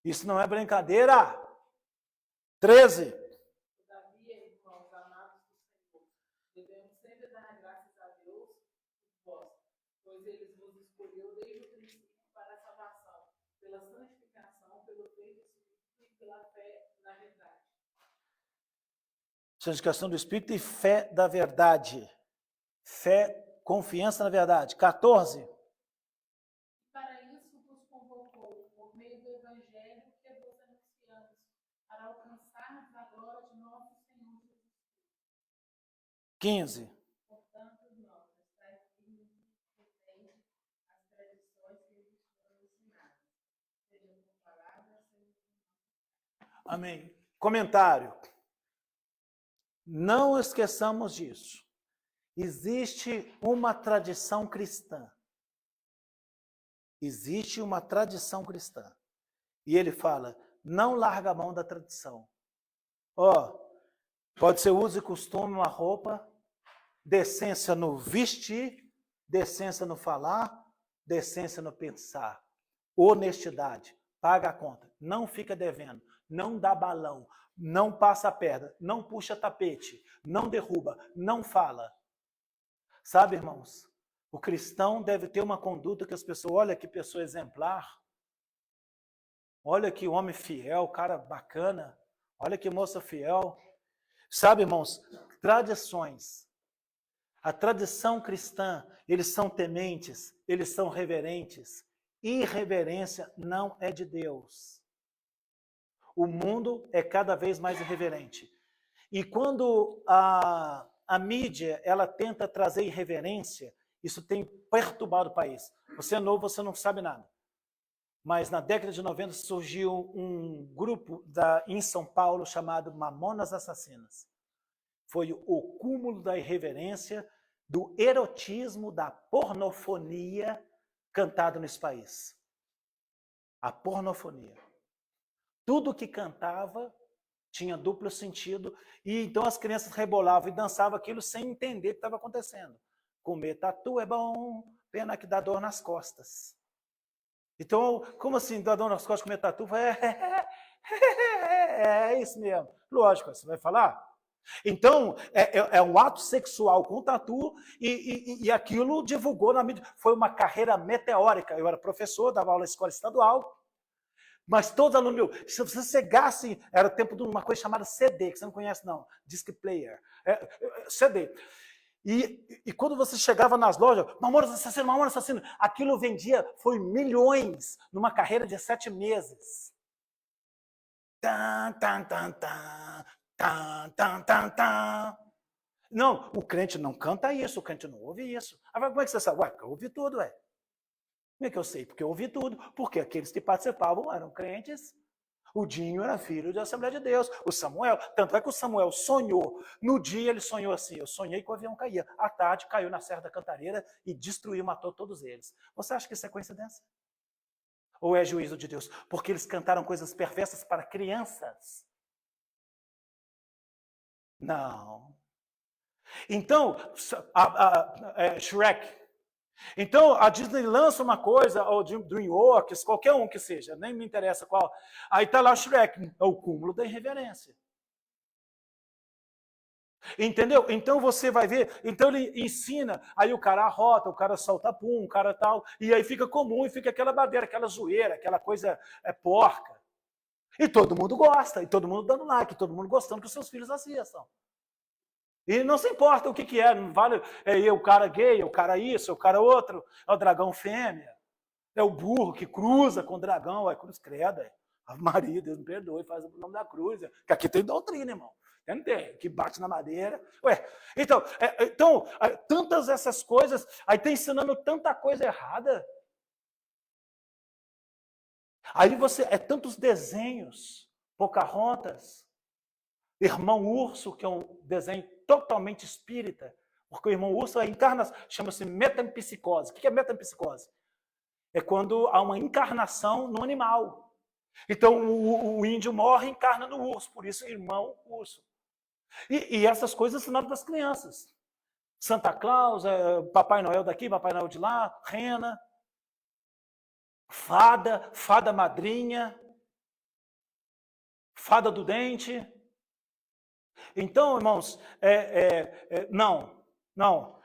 Isso não é brincadeira. 13. Todavia, irmãos amados do Senhor, devemos sempre dar graças a Deus por vós, pois Ele vos escolheu desde o princípio pela fé na verdade. Santificação do Espírito e fé da verdade. Fé, confiança na verdade. 14. Para isso vos convocou, por meio do Evangelho que vos anunciamos, para alcançarmos a glória de nosso Senhor Jesus Cristo. 15. Portanto, irmãos, estáis firmes e retende as tradições que vos foram ensinadas, sejam por palavras, sejam por Amém. Comentário. Não esqueçamos disso. Existe uma tradição cristã. Existe uma tradição cristã. E ele fala, não larga a mão da tradição. Pode ser uso e costume, uma roupa, decência no vestir, decência no falar, decência no pensar. Honestidade, paga a conta, não fica devendo, não dá balão, não passa a perna, não puxa tapete, não derruba, não fala. Sabe, irmãos, o cristão deve ter uma conduta que as pessoas, olha que pessoa exemplar, olha que homem fiel, cara bacana, olha que moça fiel. Sabe, irmãos, tradições. A tradição cristã, eles são tementes, eles são reverentes. Irreverência não é de Deus. O mundo é cada vez mais irreverente. E quando a mídia ela tenta trazer irreverência, isso tem perturbado o país. Você é novo, você não sabe nada. Mas na década de 90 surgiu um grupo em São Paulo chamado Mamonas Assassinas. Foi o cúmulo da irreverência, do erotismo, da pornofonia cantado nesse país. A pornofonia. Tudo que cantava tinha duplo sentido, e então as crianças rebolavam e dançavam aquilo sem entender o que estava acontecendo. Comer tatu é bom, pena que dá dor nas costas. Então, como assim, dá dor nas costas comer tatu? É isso mesmo. Lógico, você vai falar? Então, é um ato sexual com tatu e aquilo divulgou na mídia. Foi uma carreira meteórica. Eu era professor, dava aula na escola estadual, mas todos os alunos, se você chegasse, era o tempo de uma coisa chamada CD, que você não conhece não, disc player, CD. E quando você chegava nas lojas, Mamonas Assassino, aquilo vendia, foi milhões, numa carreira de 7 meses. Tan, tan, tan, tan. Tan, tan, tan, tan. Não, o crente não canta isso, o crente não ouve isso. Agora, como é que você sabe? Ué, porque eu ouvi tudo, ué. Como é que eu sei? Porque eu ouvi tudo. Porque aqueles que participavam eram crentes. O Dinho era filho da Assembleia de Deus. O Samuel, tanto é que o Samuel sonhou. No dia ele sonhou assim, eu sonhei que o avião caía. À tarde caiu na Serra da Cantareira e destruiu, matou todos eles. Você acha que isso é coincidência? Ou é juízo de Deus? Porque eles cantaram coisas perversas para crianças. Não. Então, Shrek. Então, a Disney lança uma coisa, ou DreamWorks, qualquer um que seja, nem me interessa qual. Aí está lá Shrek, é o cúmulo da irreverência. Entendeu? Então você vai ver, então ele ensina, aí o cara arrota, o cara solta pum, o cara tal, e aí fica comum, e fica aquela badeira, aquela zoeira, aquela coisa porca. E todo mundo gosta, e todo mundo dando like, todo mundo gostando que os seus filhos assistam. E não se importa o que é, não vale, é o cara gay, é o cara isso, é o cara outro, é o dragão fêmea, é o burro que cruza com o dragão, é cruz credo, a Maria, Deus me perdoe, faz o nome da cruz, que aqui tem doutrina, irmão, tem, que bate na madeira, então, tantas essas coisas, aí tem ensinando tanta coisa errada, aí tantos desenhos, Pocahontas, Irmão Urso, que é um desenho totalmente espírita, porque o Irmão Urso chama-se metempsicose. O que é metempsicose? É quando há uma encarnação no animal. Então o índio morre e encarna no urso, por isso Irmão Urso. E essas coisas ensinadas para as crianças. Santa Claus, Papai Noel daqui, Papai Noel de lá, rena, fada madrinha, fada do dente. Então, irmãos, não.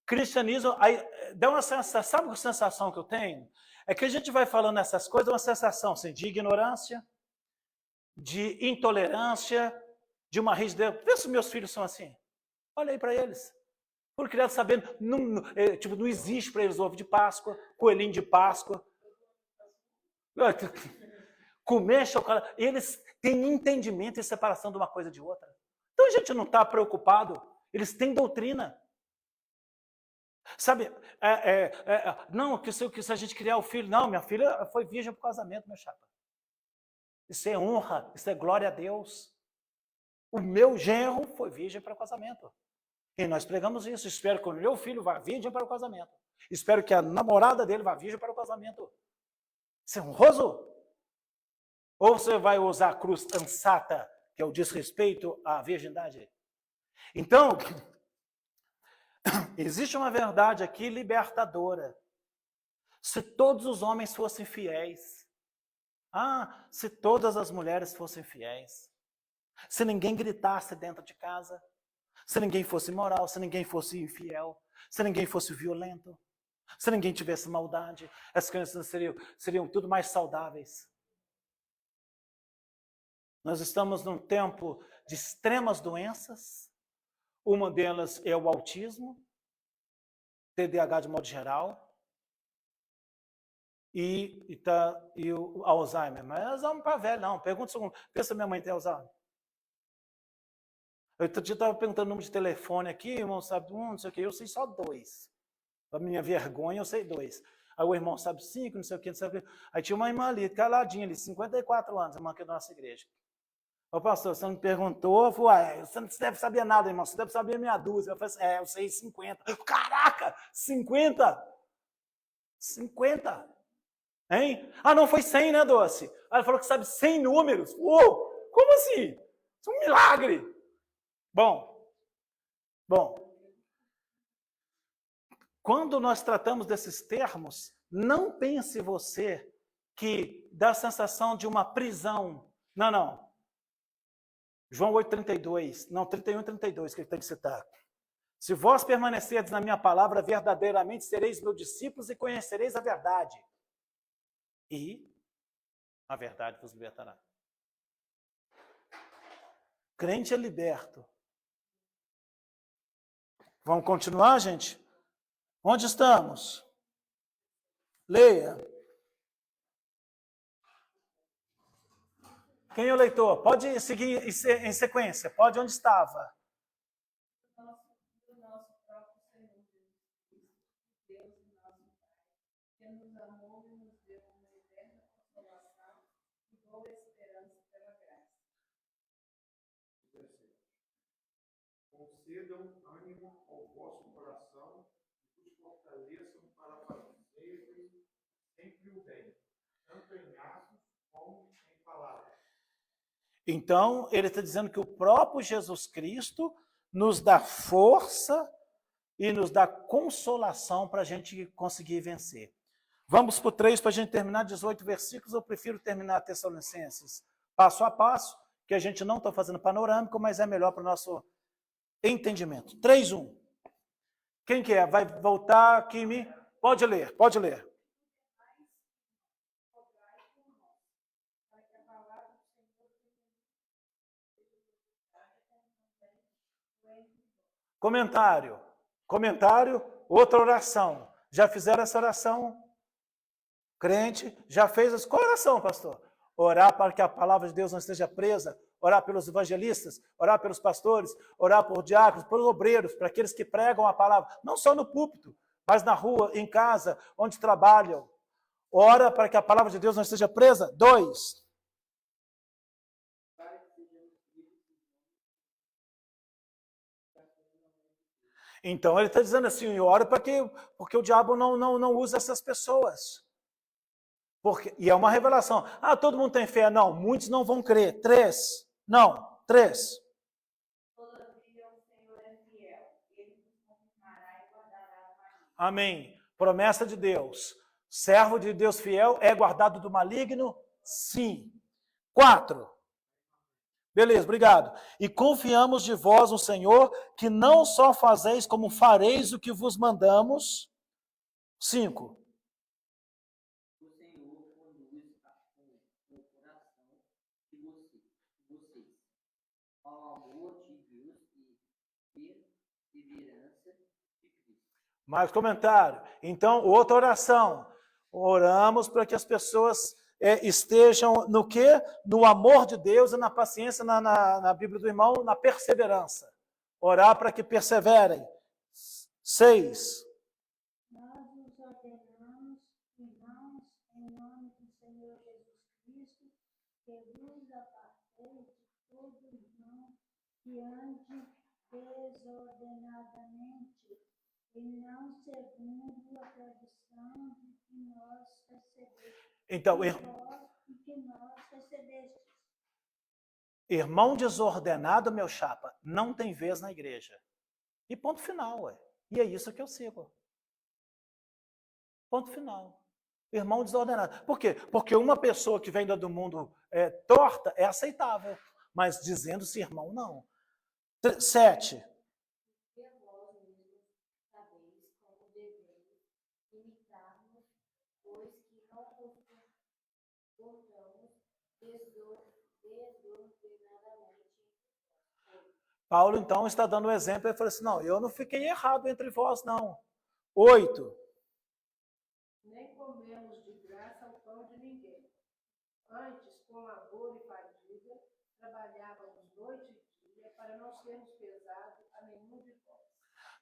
Cristianismo, aí, dá uma sensação, sabe a sensação que eu tenho? É que a gente vai falando essas coisas, uma sensação assim, de ignorância, de intolerância, de uma rigidez. Vê se meus filhos são assim. Olha aí para eles. Foram criados sabendo, não existe para eles ovo de Páscoa, coelhinho de Páscoa. Comer chocolate. Eles têm entendimento e separação de uma coisa de outra. Então a gente não está preocupado. Eles têm doutrina. Sabe, não, que se a gente criar o filho, não, minha filha foi virgem por casamento, meu chapa. Isso é honra, isso é glória a Deus. O meu genro foi virgem para o casamento. E nós pregamos isso. Espero que o meu filho vá virgem para o casamento. Espero que a namorada dele vá virgem para o casamento. Isso é honroso? Ou você vai usar a cruz ansata, que é o desrespeito à virgindade? Então, existe uma verdade aqui libertadora. Se todos os homens fossem fiéis, se todas as mulheres fossem fiéis, se ninguém gritasse dentro de casa, se ninguém fosse imoral, se ninguém fosse infiel, se ninguém fosse violento, se ninguém tivesse maldade, as crianças seriam tudo mais saudáveis. Nós estamos num tempo de extremas doenças. Uma delas é o autismo, TDAH de modo geral, e o Alzheimer. Mas Alzheimer para velho, não. Pergunta se minha mãe tem Alzheimer. Eu estava perguntando o número de telefone aqui, irmão sabe não sei o que, eu sei só 2. Para minha vergonha, eu sei 2. Aí o irmão sabe 5, não sei o que, não sei o que. Aí tinha uma irmã ali, caladinha ali, 54 anos, irmã aqui da nossa igreja. Ô pastor, você me perguntou, você não deve saber nada, irmão, você deve saber meia dúzia. Eu falei assim, eu sei 50. Caraca, 50? 50? Hein? Não, foi 100, né, Doce? Aí ela falou que sabe 100 números. Uou, como assim? Isso é um milagre. Bom, quando nós tratamos desses termos, não pense você que dá a sensação de uma prisão. Não. João 8,32, não, 31 e 32 que ele tem que citar. Se vós permanecerdes na minha palavra, verdadeiramente sereis meus discípulos e conhecereis a verdade. E a verdade vos libertará. Crente é liberto. Vamos continuar, gente? Onde estamos? Leia. Quem é o leitor? Pode seguir em sequência. Pode onde estava. Do nosso próprio Senhor Jesus Cristo, Deus e nosso Pai, que nos amou e nos deu uma eterna consolação e boa esperança pela graça. Concedam ânimo ao vosso coração e vos fortaleçam para fazer sempre o bem, tanto em atos como em palavras. Então, ele está dizendo que o próprio Jesus Cristo nos dá força e nos dá consolação para a gente conseguir vencer. Vamos para o 3 para a gente terminar 18 versículos. Eu prefiro terminar Tessalonicenses passo a passo, que a gente não está fazendo panorâmico, mas é melhor para o nosso entendimento. 3:1. Quem que é? Vai voltar, Kimi? Pode ler. Comentário, outra oração. Já fizeram essa oração? Crente, já fez qual oração, pastor? Orar para que a palavra de Deus não esteja presa, orar pelos evangelistas, orar pelos pastores, orar por diáconos, por obreiros, para aqueles que pregam a palavra, não só no púlpito, mas na rua, em casa, onde trabalham. Ora para que a palavra de Deus não esteja presa. 2. Então ele está dizendo assim, ora porque o diabo não usa essas pessoas. E é uma revelação. Todo mundo tem fé. Não, muitos não vão crer. 3. Todavia o Senhor é fiel, ele nos confirmará e guardará do maligno. Amém. Promessa de Deus. Servo de Deus fiel é guardado do maligno? Sim. 4. Beleza, obrigado. E confiamos de vós no Senhor, que não só fazeis, como fareis o que vos mandamos. 5. O Senhor conduz o coração de vocês. vocês ao amor de Deus e perseverança de Cristo. Mais comentário. Então, outra oração. Oramos para que as pessoas estejam no quê? No amor de Deus e na paciência, na Bíblia do irmão, na perseverança. Orar para que perseverem. 6. Nós nos ordenamos, irmãos, em nome do Senhor Jesus Cristo, que vos aparteis de todo irmão que ande desordenadamente, e não segundo a tradição de que nós recebestes. Então, irmão desordenado, meu chapa, não tem vez na igreja. E ponto final, ué. E é isso que eu sigo. Ponto final. Irmão desordenado. Por quê? Porque uma pessoa que vem do mundo torta é aceitável, mas dizendo-se irmão, não. 7. E vós mesmos sabeis como devemos imitar-nos, pois que não nos portamos desordenadamente. Paulo, então, está dando um exemplo. Ele falou assim, não, eu não fiquei errado entre vós, não. 8. Nem comemos de graça o pão de ninguém. Antes, com labor e fadiga, trabalhávamos noite e dia para não sermos pesados a nenhum de vós.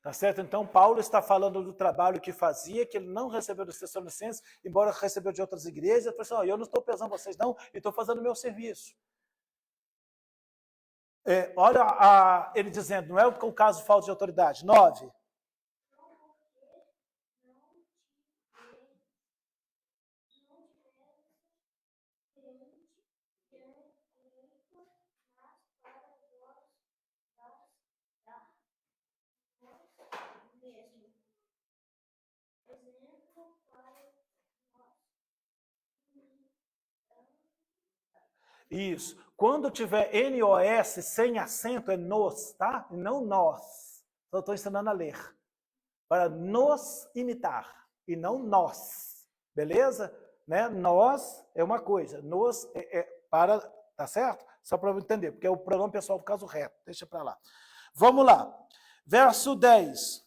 Tá certo? Então, Paulo está falando do trabalho que fazia, que ele não recebeu dos Tessalonicenses, embora recebeu de outras igrejas. Ele falou assim, eu não estou pesando vocês, não, e estou fazendo o meu serviço. Olha ele dizendo, não é o caso de falta de autoridade. 9. Isso. Quando tiver NOS sem acento, é nos, tá? E não nós. Então, eu estou ensinando a ler. Para nos imitar, e não nós. Beleza? Né? Nós é uma coisa. Nos para... Tá certo? Só para eu entender, porque é o pronome pessoal do caso reto. Deixa para lá. Vamos lá. Verso 10.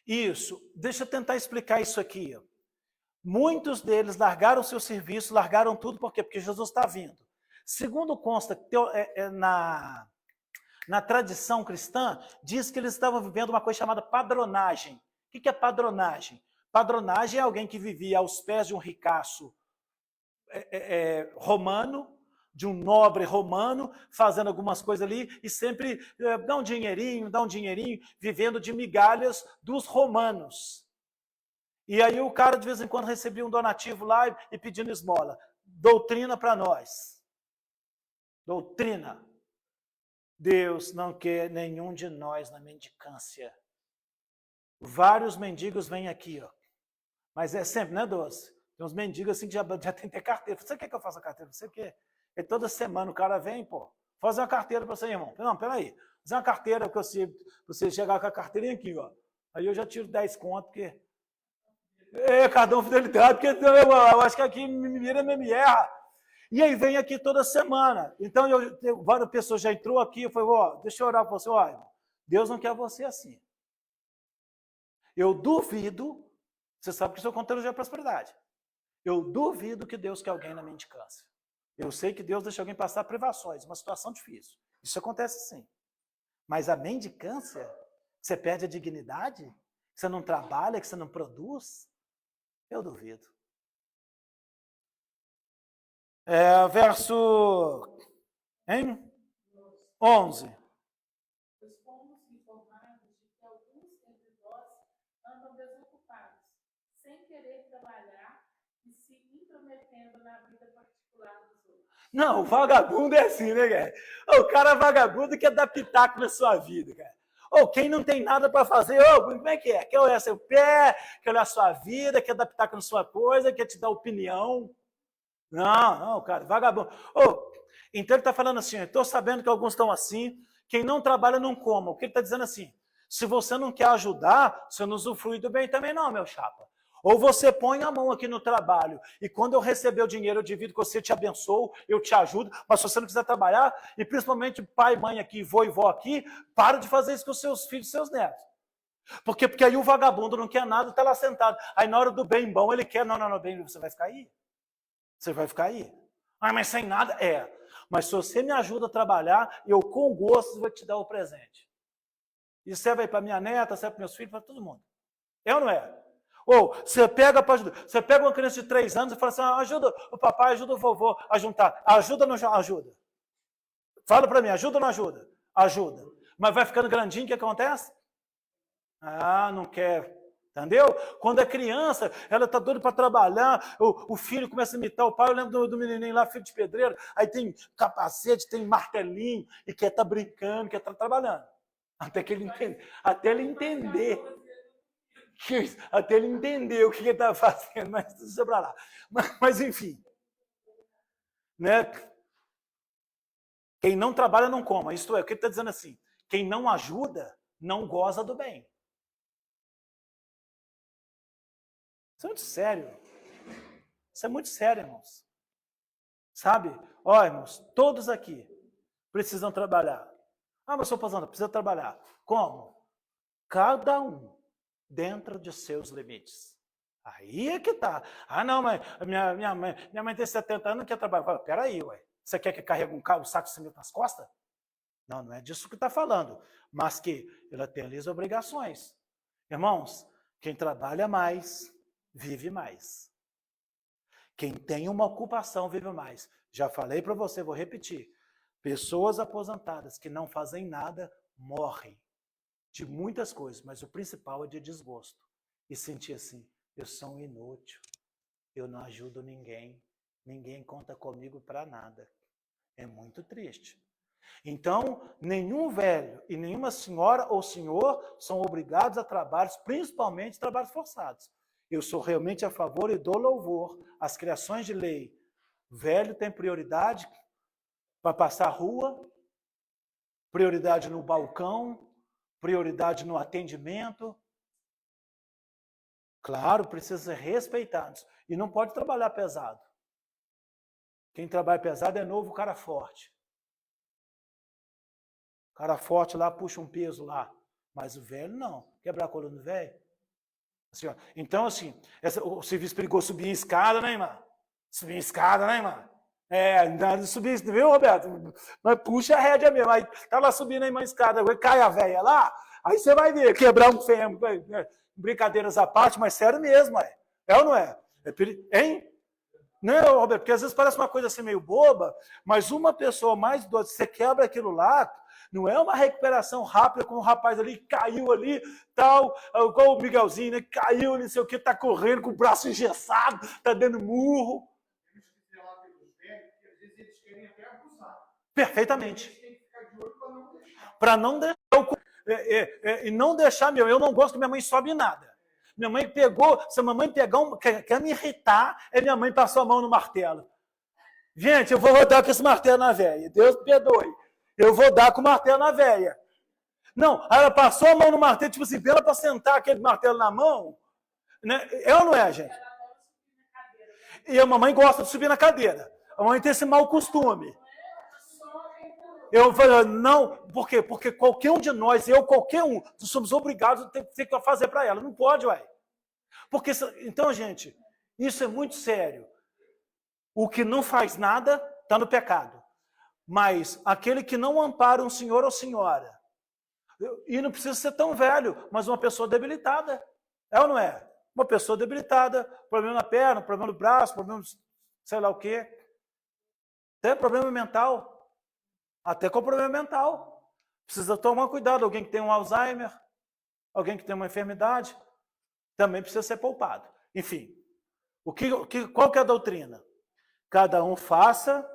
Isso. Deixa eu tentar explicar isso aqui. Muitos deles largaram seu serviço, largaram tudo, por quê? Porque Jesus está vindo. Segundo consta na tradição cristã, diz que eles estavam vivendo uma coisa chamada padronagem. O que é padronagem? Padronagem é alguém que vivia aos pés de um ricaço romano, de um nobre romano, fazendo algumas coisas ali, e sempre dá um dinheirinho, vivendo de migalhas dos romanos. E aí o cara, de vez em quando, recebia um donativo lá e pedindo esmola. Doutrina para nós. Doutrina. Deus não quer nenhum de nós na mendicância. Vários mendigos vêm aqui, ó. Mas é sempre, né, Doce? Tem uns mendigos assim que já tem que ter carteira. Você quer que eu faça carteira? Você quer? E toda semana o cara vem, pô, fazer uma carteira para você, irmão. Não, peraí. Fazer uma carteira que você chegar com a carteirinha aqui, ó. Aí eu já tiro 10 conto, porque... cartão fidelidade, porque eu acho que aqui me erra. E aí vem aqui toda semana. Então, várias pessoas já entrou aqui, eu falei, ó, deixa eu orar para você, ó, irmão. Deus não quer você assim. Eu duvido, você sabe que o seu conteúdo é prosperidade. Eu duvido que Deus quer alguém na mendicância. Eu sei que Deus deixa alguém passar privações, uma situação difícil. Isso acontece sim. Mas a mendicância, você perde a dignidade, que você não trabalha, que você não produz, eu duvido. Verso 11. Pois fomos informados de que alguns entre vós andam desocupados, sem querer trabalhar e se intrometendo na vida particular dos outros. Não, o vagabundo é assim, né, cara? O cara vagabundo quer dar pitaco na sua vida, cara. Ou quem não tem nada para fazer, como é que é? Quer olhar seu pé, quer olhar sua vida, quer dar pitaco na sua coisa, quer te dar opinião. Não, cara, vagabundo. Então ele está falando assim, eu estou sabendo que alguns estão assim, quem não trabalha não coma. O que ele está dizendo assim? Se você não quer ajudar, você não usufrui do bem também não, meu chapa. Ou você põe a mão aqui no trabalho e quando eu receber o dinheiro eu divido com você, te abençoo, eu te ajudo, mas se você não quiser trabalhar, e principalmente pai, mãe aqui, vô e vó aqui, para de fazer isso com os seus filhos e seus netos. Porque aí o vagabundo não quer nada, está lá sentado. Aí na hora do bem bom ele quer, não, bem, você vai ficar aí. Você vai ficar aí. Ah, mas sem nada? É. Mas se você me ajuda a trabalhar, eu com gosto vou te dar o presente. E serve aí para minha neta, serve para meus filhos, para todo mundo. É ou não é? Ou você pega para ajudar. Você pega uma criança de 3 anos e fala assim, ajuda o papai, ajuda o vovô a juntar. Ajuda ou não ajuda? Fala para mim, ajuda ou não ajuda? Ajuda. Mas vai ficando grandinho, o que acontece? Não quer. Entendeu? Quando é criança, ela está doida para trabalhar, o filho começa a imitar o pai. Eu lembro do menininho lá, filho de pedreiro, aí tem capacete, tem martelinho, e quer estar brincando, quer estar trabalhando. Até ele entender o que ele está fazendo, mas deixa para lá. Mas enfim. Né? Quem não trabalha não coma. Isto é, o que ele está dizendo assim, quem não ajuda, não goza do bem. Isso é muito sério. Isso é muito sério, irmãos. Sabe? Ó, irmãos, todos aqui precisam trabalhar. Mas sou pastor, precisa trabalhar. Como? Cada um dentro de seus limites. Aí é que tá. Não, mas minha mãe tem 70 anos, não quer trabalhar. Peraí, ué. Você quer que carregue um saco de cimento nas costas? Não é disso que está falando. Mas que ela tem ali as obrigações. Irmãos, quem trabalha mais, vive mais. Quem tem uma ocupação, vive mais. Já falei para você, vou repetir. Pessoas aposentadas que não fazem nada, morrem. De muitas coisas, mas o principal é de desgosto. E sentir assim, eu sou um inútil, eu não ajudo ninguém conta comigo para nada. É muito triste. Então, nenhum velho e nenhuma senhora ou senhor são obrigados a trabalhos, principalmente trabalhos forçados. Eu sou realmente a favor e dou louvor às criações de lei. Velho tem prioridade para passar a rua, prioridade no balcão, prioridade no atendimento. Claro, precisa ser respeitados. E não pode trabalhar pesado. Quem trabalha pesado é novo, cara forte. O cara forte lá puxa um peso lá. Mas o velho não. Quebrar a coluna do velho? Assim, ó. Então, assim, o serviço perigoso subir em escada, né, irmã? Subir em escada, né, irmã? Não subir, viu, Roberto? Mas puxa a rédea mesmo. Aí tá lá subindo aí uma escada, cai a velha lá, aí você vai ver, quebrar um fêmur. Brincadeiras à parte, mas sério mesmo, é. É ou não é? Hein? Não, Roberto, porque às vezes parece uma coisa assim meio boba, mas uma pessoa mais doida, você quebra aquilo lá, não é uma recuperação rápida, como o rapaz ali caiu ali, tal, igual o Miguelzinho, né? Caiu, não sei o que, tá correndo com o braço engessado, tá dando murro. Perfeitamente. Para não deixar e não deixar, eu não gosto que minha mãe sobe nada. Minha mãe pegou, se a mamãe pegar quer me irritar, minha mãe passou a mão no martelo. Gente, eu vou rodar com esse martelo na veia. Deus me perdoe. Eu vou dar com o martelo na veia. Não, ela passou a mão no martelo, tipo assim, ela para sentar aquele martelo na mão. Né? É ou não é, gente? E a mamãe gosta de subir na cadeira. A mamãe tem esse mau costume. Eu falei, não, por quê? Porque qualquer um de nós, qualquer um, somos obrigados a ter que fazer para ela. Não pode, ué. Porque, então, gente, isso é muito sério. O que não faz nada está no pecado. Mas aquele que não ampara um senhor ou senhora, e não precisa ser tão velho, mas uma pessoa debilitada. É ou não é? Uma pessoa debilitada, problema na perna, problema no braço, problema sei lá o quê. Até problema mental. Até com problema mental. Precisa tomar cuidado. Alguém que tem um Alzheimer, alguém que tem uma enfermidade, também precisa ser poupado. Enfim, qual que é a doutrina? Cada um faça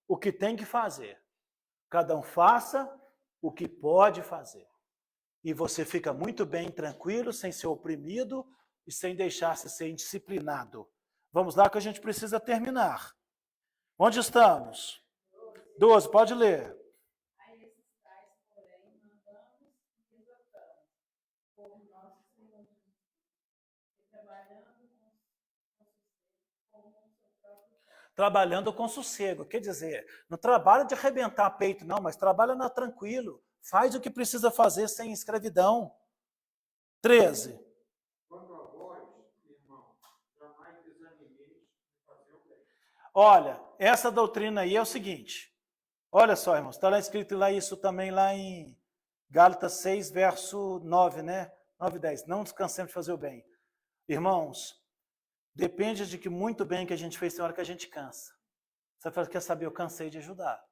o que tem que fazer. Cada um faça o que pode fazer. E você fica muito bem, tranquilo, sem ser oprimido e sem deixar-se ser indisciplinado. Vamos lá que a gente precisa terminar. Onde estamos? 12, pode ler. A esses tais, porém, mandamos e exortamos, por nosso Senhor Jesus Cristo, e trabalhando com sucesso, como com seu próprio corpo. Trabalhando com sossego, quer dizer, não trabalha de arrebentar peito, não, mas trabalha tranquilo. Faz o que precisa fazer sem escravidão. 13. Quanto a vós, irmãos, jamais desanimeis de fazer o bem. Olha, essa doutrina aí é o seguinte. Olha só, irmãos, está lá escrito lá isso também lá em Gálatas 6, verso 9, né? 9 e 10. Não descansemos de fazer o bem. Irmãos, depende de que muito bem que a gente fez, tem hora que a gente cansa. Você fala, quer saber, eu cansei de ajudar.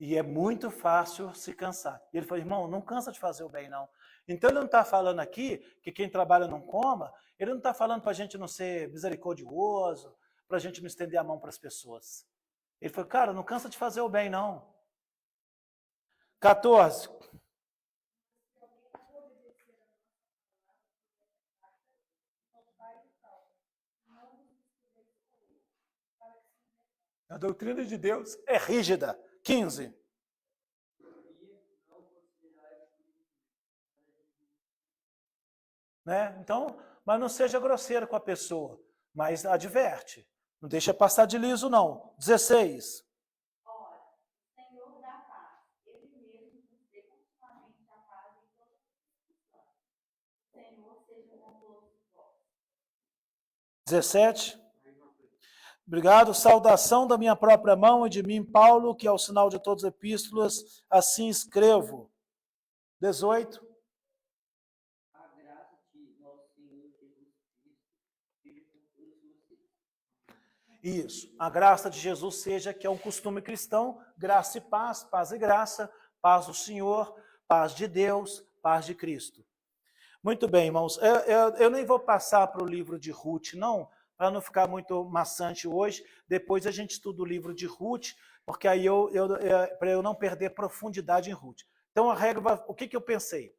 E é muito fácil se cansar. E ele falou, irmão, não cansa de fazer o bem, não. Então ele não está falando aqui que quem trabalha não coma, ele não está falando para a gente não ser misericordioso, para a gente não estender a mão para as pessoas. Ele falou, cara, não cansa de fazer o bem, não. 14. A doutrina de Deus é rígida. 15. Né? Então, mas não seja grosseiro com a pessoa, mas adverte. Não deixa passar de liso, não. 16. Ora, o Senhor da paz, Ele mesmo nos dê continuamente a paz em todas as situações. O Senhor seja com todos vós. 17. Obrigado. Saudação da minha própria mão e de mim, Paulo, que é o sinal de todas as epístolas, assim escrevo. 18. A graça de nosso Senhor Jesus Cristo seja com todos vocês. Isso. A graça de Jesus seja, que é um costume cristão, graça e paz e graça, paz do Senhor, paz de Deus, paz de Cristo. Muito bem, irmãos. Eu nem vou passar para o livro de Ruth, não, para não ficar muito maçante hoje. Depois a gente estuda o livro de Ruth, porque aí para eu não perder profundidade em Ruth. Então, a regra, o que eu pensei?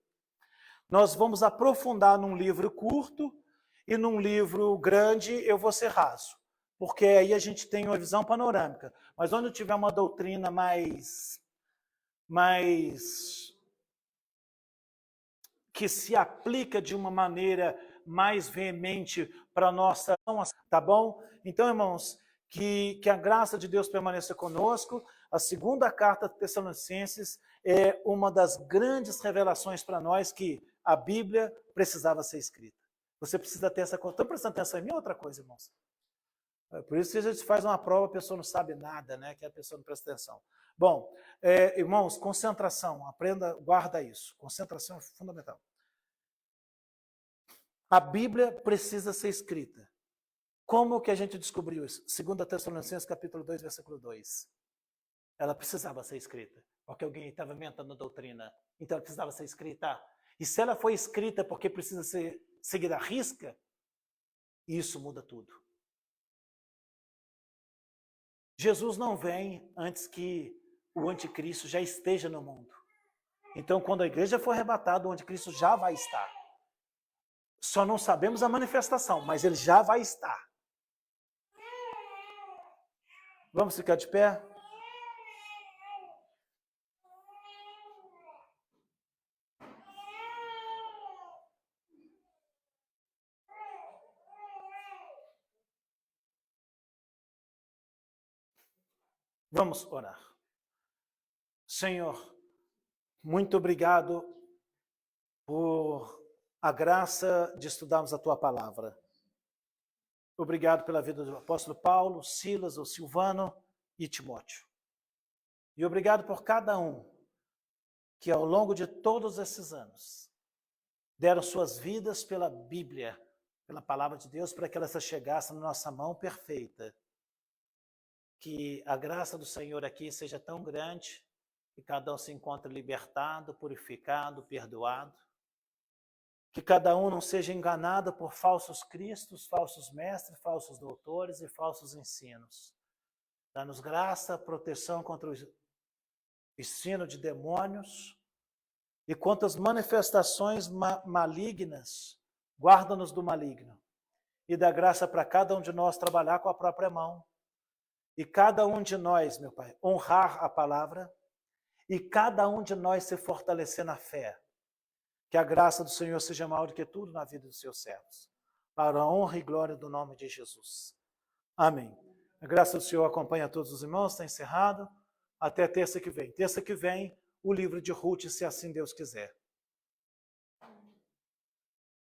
Nós vamos aprofundar num livro curto e num livro grande eu vou ser raso, porque aí a gente tem uma visão panorâmica. Mas onde eu tiver uma doutrina mais que se aplica de uma maneira mais veemente para a nossa, tá bom? Então, irmãos, que a graça de Deus permaneça conosco. A segunda carta de Tessalonicenses é uma das grandes revelações para nós que a Bíblia precisava ser escrita. Você precisa ter essa coisa. Estão prestando atenção em mim? Outra coisa, irmãos. Por isso que a gente faz uma prova, a pessoa não sabe nada, né? Que a pessoa não presta atenção. Bom, irmãos, concentração, aprenda, guarda isso. Concentração é fundamental. A Bíblia precisa ser escrita. Como que a gente descobriu isso? 2 Tessalonicenses, capítulo 2, versículo 2. Ela precisava ser escrita, porque alguém estava inventando a doutrina. Então ela precisava ser escrita. E se ela foi escrita porque precisa ser seguida à risca, isso muda tudo. Jesus não vem antes que o anticristo já esteja no mundo. Então, quando a igreja for arrebatada, o anticristo já vai estar. Só não sabemos a manifestação, mas ele já vai estar. Vamos ficar de pé? Vamos orar. Senhor, muito obrigado por a graça de estudarmos a Tua palavra. Obrigado pela vida do apóstolo Paulo, Silas, o Silvano e Timóteo. E obrigado por cada um que ao longo de todos esses anos deram suas vidas pela Bíblia, pela palavra de Deus, para que ela chegasse na nossa mão perfeita. Que a graça do Senhor aqui seja tão grande, que cada um se encontre libertado, purificado, perdoado. Que cada um não seja enganado por falsos cristos, falsos mestres, falsos doutores e falsos ensinos. Dá-nos graça, proteção contra o ensino de demônios e contra as manifestações malignas. Guarda-nos do maligno. E dá graça para cada um de nós trabalhar com a própria mão. E cada um de nós, meu Pai, honrar a palavra. E cada um de nós se fortalecer na fé. Que a graça do Senhor seja maior do que tudo na vida dos seus servos. Para a honra e glória do nome de Jesus. Amém. A graça do Senhor acompanha todos os irmãos, está encerrado. Até terça que vem. Terça que vem, o livro de Ruth, se assim Deus quiser.